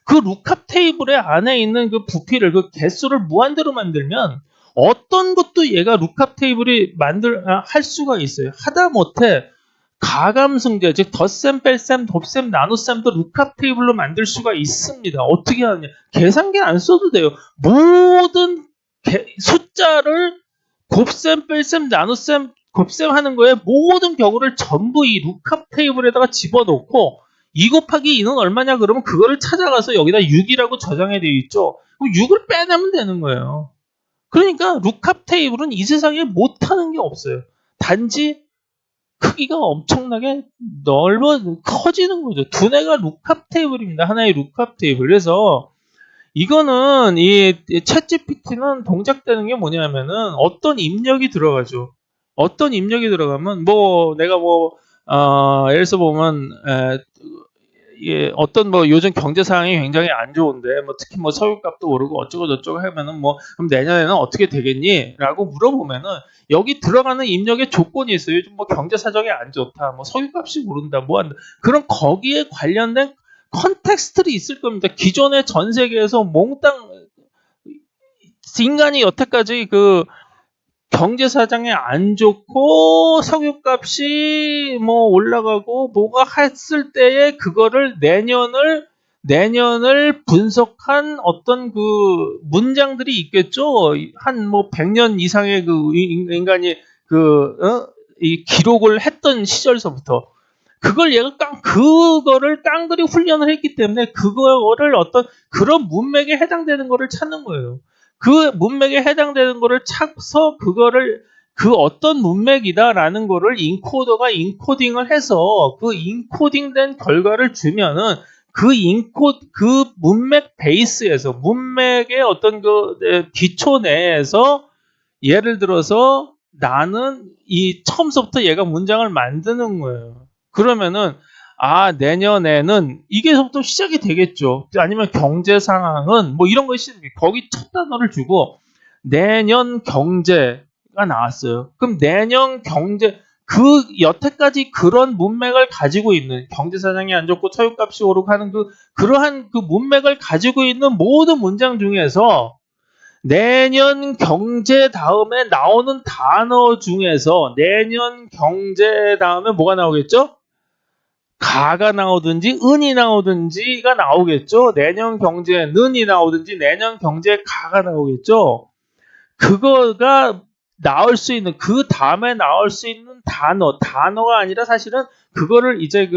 그 룩캅 테이블의 안에 있는 그 부피를, 그 개수를 무한대로 만들면 어떤 것도 얘가 룩캅 테이블이 할 수가 있어요. 하다못해 가감승제, 즉 덧셈, 뺄셈, 곱셈, 나눗셈도 룩캅 테이블로 만들 수가 있습니다. 어떻게 하느냐? 계산기 안 써도 돼요. 모든 숫자를 곱셈, 뺄셈, 나눗셈, 곱셈 하는 거에 모든 경우를 전부 이 룩캅 테이블에다가 집어넣고 2 곱하기 2는 얼마냐 그러면 그거를 찾아가서 여기다 6이라고 저장해 되어 있죠. 그럼 6을 빼내면 되는 거예요. 그러니까 룩캅 테이블은 이 세상에 못하는 게 없어요. 단지 크기가 엄청나게 커지는 거죠. 두뇌가 룩합 테이블입니다. 하나의 룩합 테이블. 그래서 이거는 이 챗GPT는 동작되는 게 뭐냐면은 어떤 입력이 들어가죠. 어떤 입력이 들어가면 뭐 내가 예를 들어서 보면 어떤 요즘 경제 상황이 굉장히 안 좋은데 특히 석유값도 오르고 어쩌고 저쩌고 하면은 그럼 내년에는 어떻게 되겠니?라고 물어보면은 여기 들어가는 입력의 조건이 있어요. 요즘 경제 사정이 안 좋다, 석유값이 오른다, 한다. 그럼 거기에 관련된 컨텍스트들이 있을 겁니다. 기존의 전 세계에서 몽땅 인간이 여태까지 경제 사정이 안 좋고 석유값이 올라가고 뭐가 했을 때에 그거를 내년을 분석한 어떤 문장들이 있겠죠. 한 100년 이상의 인간이 이 기록을 했던 시절서부터 그거를 깡들이 훈련을 했기 때문에 그거를 어떤 그런 문맥에 해당되는 거를 찾는 거예요. 그 문맥에 해당되는 거를 찾아서 어떤 문맥이다라는 거를 인코더가 인코딩을 해서 그 인코딩된 결과를 주면은 그 문맥 베이스에서 문맥의 어떤 기초 내에서 예를 들어서 나는 처음부터 얘가 문장을 만드는 거예요. 그러면은 내년에는 이게부터 시작이 되겠죠. 아니면 경제 상황은 이런 것이 거기 첫 단어를 주고 내년 경제가 나왔어요. 그럼 내년 경제 여태까지 그런 문맥을 가지고 있는 경제 사정이 안 좋고 석유값이 오르고 하는 그러한 문맥을 가지고 있는 모든 문장 중에서 내년 경제 다음에 나오는 단어 중에서 내년 경제 다음에 뭐가 나오겠죠? 가가 나오든지 은이 나오든지가 나오겠죠. 내년 경제에 는이 나오든지 내년 경제에 가가 나오겠죠. 그거가 나올 수 있는 그 다음에 나올 수 있는 단어가 아니라 사실은 그거를 이제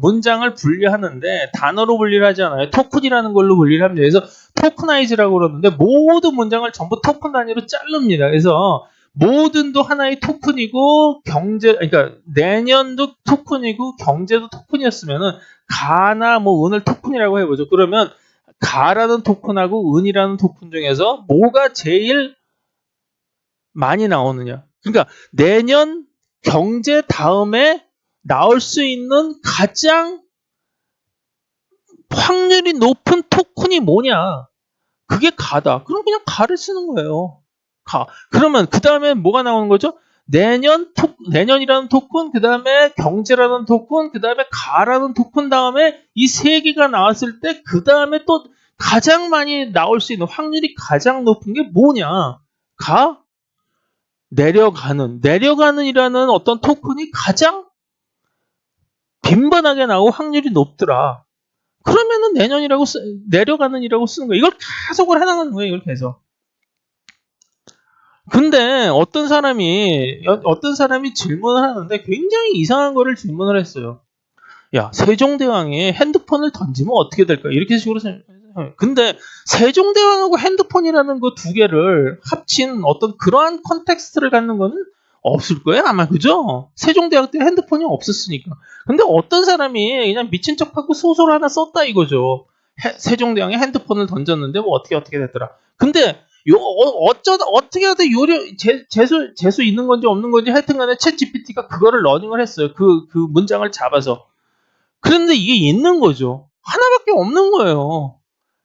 문장을 분리하는데 단어로 분리를 하지 않아요. 토큰이라는 걸로 분리를 합니다. 그래서 토크나이즈라고 그러는데 모든 문장을 전부 토큰 단위로 자릅니다. 그래서 모든도 하나의 토큰이고 그러니까 내년도 토큰이고 경제도 토큰이었으면은 가나 은을 토큰이라고 해보죠. 그러면 가라는 토큰하고 은이라는 토큰 중에서 뭐가 제일 많이 나오느냐. 그러니까 내년 경제 다음에 나올 수 있는 가장 확률이 높은 토큰이 뭐냐. 그게 가다. 그럼 그냥 가를 쓰는 거예요. 가. 그러면 그 다음에 뭐가 나오는 거죠? 내년이라는 토큰, 그 다음에 경제라는 토큰, 그 다음에 가라는 토큰 다음에 이 세 개가 나왔을 때 그 다음에 또 가장 많이 나올 수 있는 확률이 가장 높은 게 뭐냐? 내려가는이라는 어떤 토큰이 가장 빈번하게 나오고 확률이 높더라. 그러면은 내려가는이라고 쓰는 거예요. 이걸 계속을 해나가는 거예요. 이걸 계속. 근데 어떤 사람이 질문을 하는데 굉장히 이상한 거를 질문을 했어요. 야, 세종대왕이 핸드폰을 던지면 어떻게 될까? 이렇게 식으로 생각해요. 근데 세종대왕하고 핸드폰이라는 그 두 개를 합친 어떤 그러한 컨텍스트를 갖는 거는 없을 거예요, 아마. 그죠? 세종대왕 때 핸드폰이 없었으니까. 근데 어떤 사람이 그냥 미친 척하고 소설 하나 썼다 이거죠. 세종대왕이 핸드폰을 던졌는데 어떻게 됐더라. 근데 어떻게 하든 재수 있는 건지 없는 건지 하여튼 간에 챗 GPT가 그거를 러닝을 했어요. 그 문장을 잡아서. 그런데 이게 있는 거죠. 하나밖에 없는 거예요.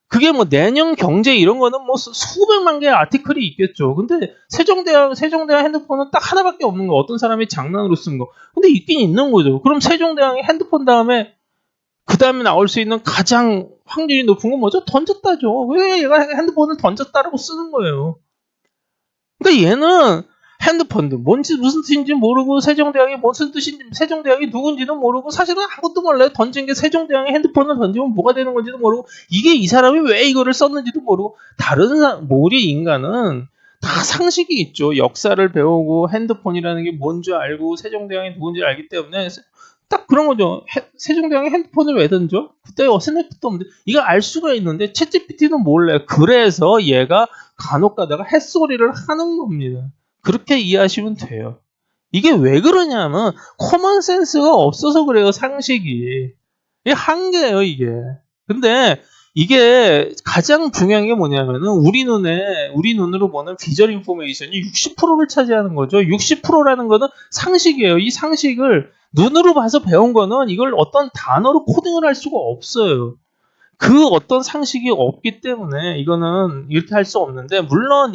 그게 내년 경제 이런 거는 수백만 개의 아티클이 있겠죠. 근데 세종대왕 핸드폰은 딱 하나밖에 없는 거. 어떤 사람이 장난으로 쓴 거. 근데 있긴 있는 거죠. 그럼 세종대왕이 핸드폰 다음에 그 다음에 나올 수 있는 가장 확률이 높은 건 뭐죠? 던졌다죠. 왜 얘가 핸드폰을 던졌다라고 쓰는 거예요. 그러니까 얘는 핸드폰도 무슨 뜻인지 모르고 세종대왕이 무슨 뜻인지 세종대왕이 누군지도 모르고 사실은 아무것도 몰라요. 던진 게 세종대왕이 핸드폰을 던지면 뭐가 되는 건지도 모르고 이게 이 사람이 왜 이거를 썼는지도 모르고 우리 인간은 다 상식이 있죠. 역사를 배우고 핸드폰이라는 게 뭔지 알고 세종대왕이 누군지 알기 때문에 딱 그런 거죠. 세종대왕이 핸드폰을 왜 던져? 그때 스냅도 없는데 이거 알 수가 있는데 챗GPT는 몰라요. 그래서 얘가 간혹 가다가 햇소리를 하는 겁니다. 그렇게 이해하시면 돼요. 이게 왜 그러냐면 코먼 센스가 없어서 그래요. 상식이. 이게 한계예요, 이게. 근데 이게 가장 중요한 게 뭐냐면은 우리 눈으로 보는 비주얼 인포메이션이 60%를 차지하는 거죠. 60%라는 거는 상식이에요. 이 상식을 눈으로 봐서 배운 거는 이걸 어떤 단어로 코딩을 할 수가 없어요. 그 어떤 상식이 없기 때문에 이거는 이렇게 할 수 없는데, 물론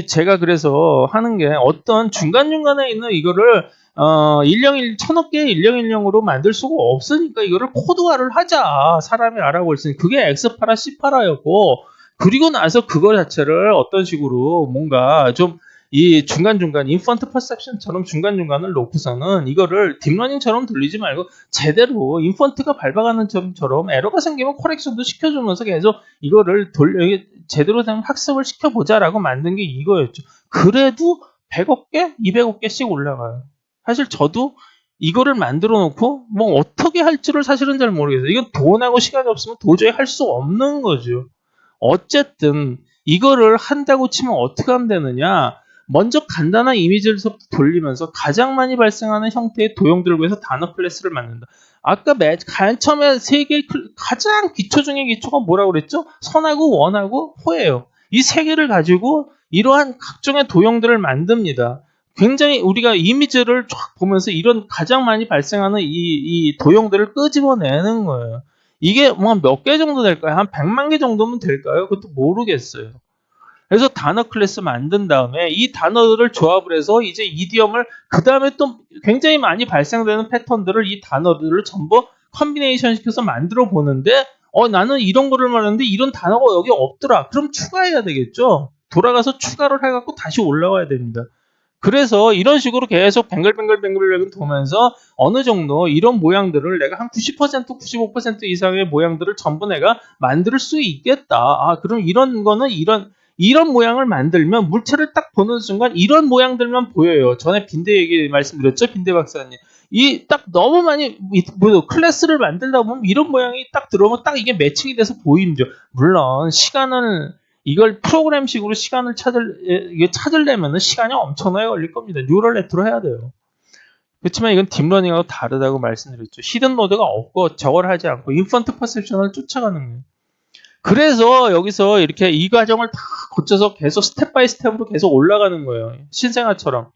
제가 그래서 하는 게 어떤 중간중간에 있는 이거를 101, 1000억 개의 1010으로 만들 수가 없으니까 이거를 코드화를 하자. 사람이 알아볼 수 있는. 그게 엑스파라, C파라였고, 그리고 나서 그거 자체를 어떤 식으로 뭔가 좀 이 중간중간 인펀트 퍼셉션처럼 중간중간을 놓고서는 이거를 딥러닝처럼 돌리지 말고 제대로 인펀트가 밟아가는 점처럼 에러가 생기면 코렉션도 시켜주면서 계속 이거를 제대로 된 학습을 시켜보자라고 만든 게 이거였죠. 그래도 100억 개, 200억 개씩 올라가요. 사실 저도 이거를 만들어 놓고 뭐 어떻게 할지를 사실은 잘 모르겠어요. 이건 돈하고 시간이 없으면 도저히 할 수 없는 거죠. 어쨌든 이거를 한다고 치면 어떻게 하면 되느냐? 먼저 간단한 이미지를 돌리면서 가장 많이 발생하는 형태의 도형들을 위해서 단어 클래스를 만든다. 아까 맨 처음에 세 개의 가장 기초 중의 기초가 뭐라고 그랬죠? 선하고 원하고 호예요. 이 세 개를 가지고 이러한 각종의 도형들을 만듭니다. 굉장히 우리가 이미지를 쫙 보면서 이런 가장 많이 발생하는 이 도형들을 끄집어내는 거예요. 이게 뭐 몇 개 정도 될까요? 한 100만 개 정도면 될까요? 그것도 모르겠어요. 그래서 단어 클래스 만든 다음에 이 단어들을 조합을 해서 이제 이디엄을 그 다음에 또 굉장히 많이 발생되는 패턴들을 이 단어들을 전부 컨비네이션 시켜서 만들어 보는데 나는 이런 거를 말하는데 이런 단어가 여기 없더라. 그럼 추가해야 되겠죠. 돌아가서 추가를 해갖고 다시 올라와야 됩니다. 그래서 이런 식으로 계속 뱅글뱅글 도면서 어느 정도 이런 모양들을 내가 한 90%, 95% 이상의 모양들을 전부 내가 만들 수 있겠다. 그럼 이런 거는 이런 모양을 만들면 물체를 딱 보는 순간 이런 모양들만 보여요. 전에 빈대 얘기 말씀드렸죠, 빈대 박사님. 이 딱 너무 많이 클래스를 만들다 보면 이런 모양이 딱 들어오면 딱 이게 매칭이 돼서 보이죠. 물론 이걸 프로그램식으로 시간을 찾으려면 시간이 엄청나게 걸릴 겁니다. 뉴럴 네트로 해야 돼요. 그렇지만 이건 딥러닝하고 다르다고 말씀드렸죠. 히든 노드가 없고 저걸 하지 않고 인펀트 퍼셉션을 쫓아가는 거예요. 그래서 여기서 이렇게 이 과정을 다 거쳐서 계속 스텝 바이 스텝으로 계속 올라가는 거예요. 신생아처럼.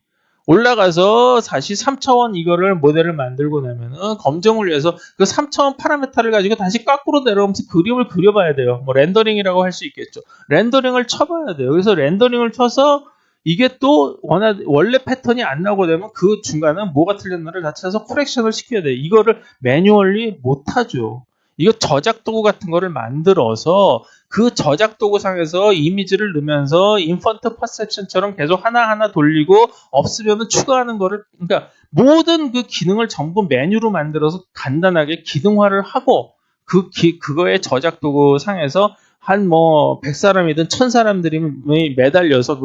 올라가서 다시 3차원 이거를 모델을 만들고 나면은 검증을 위해서 그 3차원 파라메타를 가지고 다시 거꾸로 내려오면서 그림을 그려봐야 돼요. 뭐 렌더링이라고 할 수 있겠죠. 렌더링을 쳐봐야 돼요. 그래서 렌더링을 쳐서 이게 또 원래 패턴이 안 나오게 되면 그 중간은 뭐가 틀렸나를 다 찾아서 코렉션을 시켜야 돼요. 이거를 매뉴얼리 못하죠. 이거 저작 도구 같은 거를 만들어서 그 저작 도구상에서 이미지를 넣으면서 인펀트 퍼셉션처럼 계속 하나하나 돌리고 없으면 추가하는 거를, 그러니까 모든 그 기능을 전부 메뉴로 만들어서 간단하게 기능화를 하고 그거의 저작 도구상에서 한 100사람이든 1000사람들이 매달려서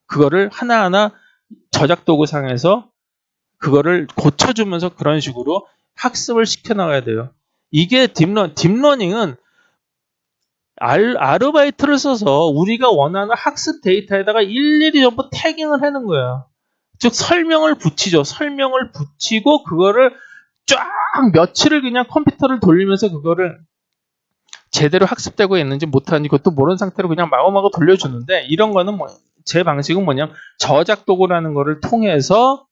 그거를 하나하나 저작 도구상에서 그거를 고쳐주면서 그런 식으로 학습을 시켜나가야 돼요. 이게 딥러닝은 아르바이트를 써서 우리가 원하는 학습 데이터에다가 일일이 전부 태깅을 하는 거야. 즉 설명을 붙이죠. 설명을 붙이고 그거를 쫙 며칠을 그냥 컴퓨터를 돌리면서 그거를 제대로 학습되고 있는지 못하는지 그것도 모르는 상태로 그냥 마구마구 돌려주는데, 이런 거는 제 방식은 뭐냐면 저작 도구라는 거를 통해서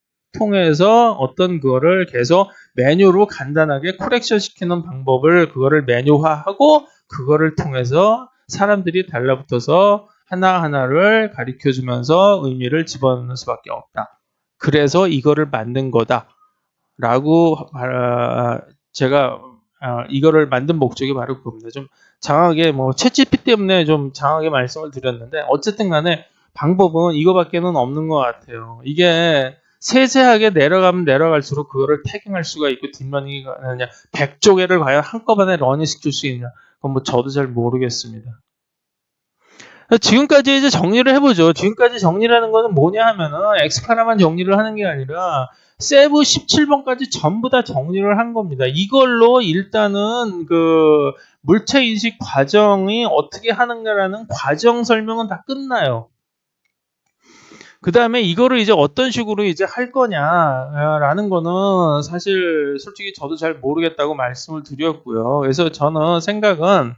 어떤 그거를 계속 메뉴로 간단하게 코렉션 시키는 방법을 그거를 메뉴화하고 그거를 통해서 사람들이 달라붙어서 하나하나를 가르쳐 주면서 의미를 집어넣는 수밖에 없다. 그래서 이거를 만든 거다라고 제가 이거를 만든 목적이 바로 그겁니다. 좀 장하게 챗GPT 때문에 좀 장하게 말씀을 드렸는데 어쨌든 간에 방법은 이거밖에는 없는 것 같아요. 이게 세세하게 내려가면 내려갈수록 그거를 태깅할 수가 있고 딥러닝이 가느냐 100조 개를 과연 한꺼번에 러닝시킬 수 있냐 그건 저도 잘 모르겠습니다. 지금까지 이제 정리를 해보죠. 지금까지 정리라는 거는 뭐냐 하면은 엑스파라만 정리를 하는 게 아니라 세브 17번까지 전부 다 정리를 한 겁니다. 이걸로 일단은 그 물체 인식 과정이 어떻게 하는가라는 과정 설명은 다 끝나요. 그 다음에 이거를 이제 어떤 식으로 이제 할 거냐라는 거는 사실 솔직히 저도 잘 모르겠다고 말씀을 드렸고요. 그래서 저는 생각은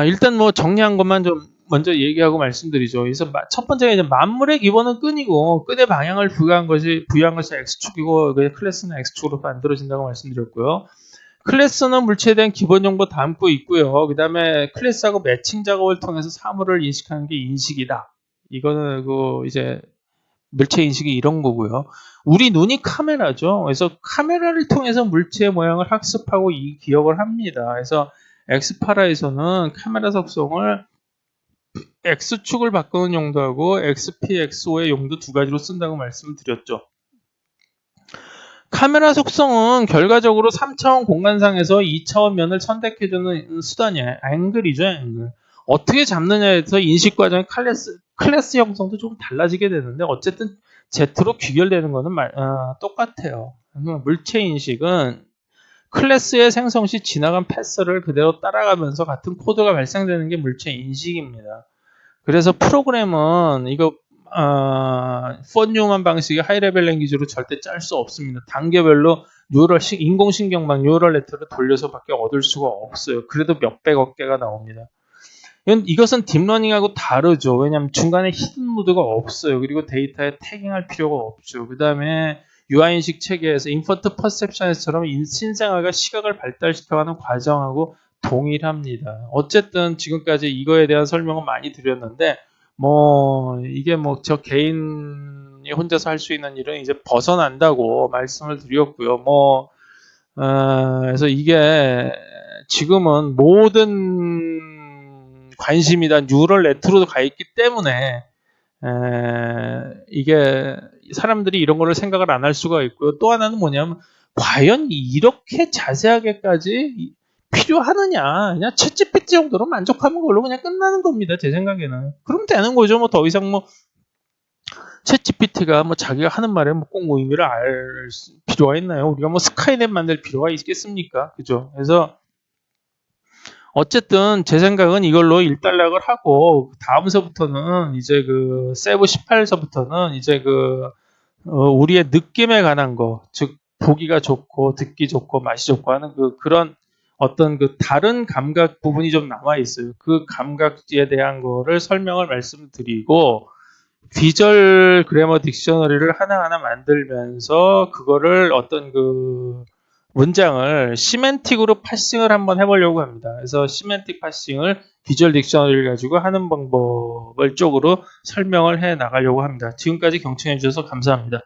일단 뭐 정리한 것만 좀 먼저 얘기하고 말씀드리죠. 그래서 첫 번째가 이제 만물의 기본은 끈이고 끈의 방향을 부여한 것이 X축이고 클래스는 X축으로 만들어진다고 말씀드렸고요. 클래스는 물체에 대한 기본 정보 담고 있고요. 그 다음에 클래스하고 매칭 작업을 통해서 사물을 인식하는 게 인식이다. 이거는 이제 물체 인식이 이런 거고요. 우리 눈이 카메라죠. 그래서 카메라를 통해서 물체의 모양을 학습하고 이 기억을 합니다. 그래서 엑스파라에서는 카메라 속성을 X축을 바꾸는 용도하고 XP, XO의 용도 두 가지로 쓴다고 말씀을 드렸죠. 카메라 속성은 결과적으로 3차원 공간상에서 2차원 면을 선택해주는 수단이 앵글이죠, 앵글. 어떻게 잡느냐에 서 인식 과정의 클래스 형성도 조금 달라지게 되는데 어쨌든 Z로 귀결되는 거는 똑같아요. 물체 인식은 클래스의 생성 시 지나간 패스를 그대로 따라가면서 같은 코드가 발생되는 게 물체 인식입니다. 그래서 프로그램은 이거 펀 뉴먼 방식의 하이레벨 랭귀지로 절대 짤 수 없습니다. 단계별로 인공신경망 뉴럴 네트워크를 돌려서밖에 얻을 수가 없어요. 그래도 몇백억 개가 나옵니다. 이것은 딥러닝하고 다르죠. 왜냐하면 중간에 히든 모드가 없어요. 그리고 데이터에 태깅할 필요가 없죠. 그 다음에 유아인식 체계에서 인퍼트 퍼셉션에서처럼 신생아가 시각을 발달시켜가는 과정하고 동일합니다. 어쨌든 지금까지 이거에 대한 설명은 많이 드렸는데 이게 저 개인이 혼자서 할 수 있는 일은 이제 벗어난다고 말씀을 드렸고요. 그래서 이게 지금은 모든 관심이 다 뉴럴 네트워크로 가 있기 때문에 이게 사람들이 이런 거를 생각을 안 할 수가 있고요. 또 하나는 뭐냐면 과연 이렇게 자세하게까지 필요하느냐. 그냥 챗GPT 정도로 만족하는 걸로 그냥 끝나는 겁니다. 제 생각에는. 그럼 되는 거죠. 더 이상 챗GPT가 자기가 하는 말에 꼭 의미를 알 필요가 있나요? 우리가 스카이넷 만들 필요가 있겠습니까? 그죠? 그래서 어쨌든 제 생각은 이걸로 일단락을 하고 다음서부터는 이제 세브 18서부터는 이제 우리의 느낌에 관한 거, 즉 보기가 좋고 듣기 좋고 맛이 좋고 하는 그런 어떤 다른 감각 부분이 좀 남아 있어요. 그 감각에 대한 거를 설명을 말씀드리고 비절 그래머 딕셔너리를 하나하나 만들면서 그거를 어떤 문장을 시멘틱으로 파싱을 한번 해보려고 합니다. 그래서 시멘틱 파싱을 비주얼 딕셔너리를 가지고 하는 방법을 쪽으로 설명을 해 나가려고 합니다. 지금까지 경청해 주셔서 감사합니다.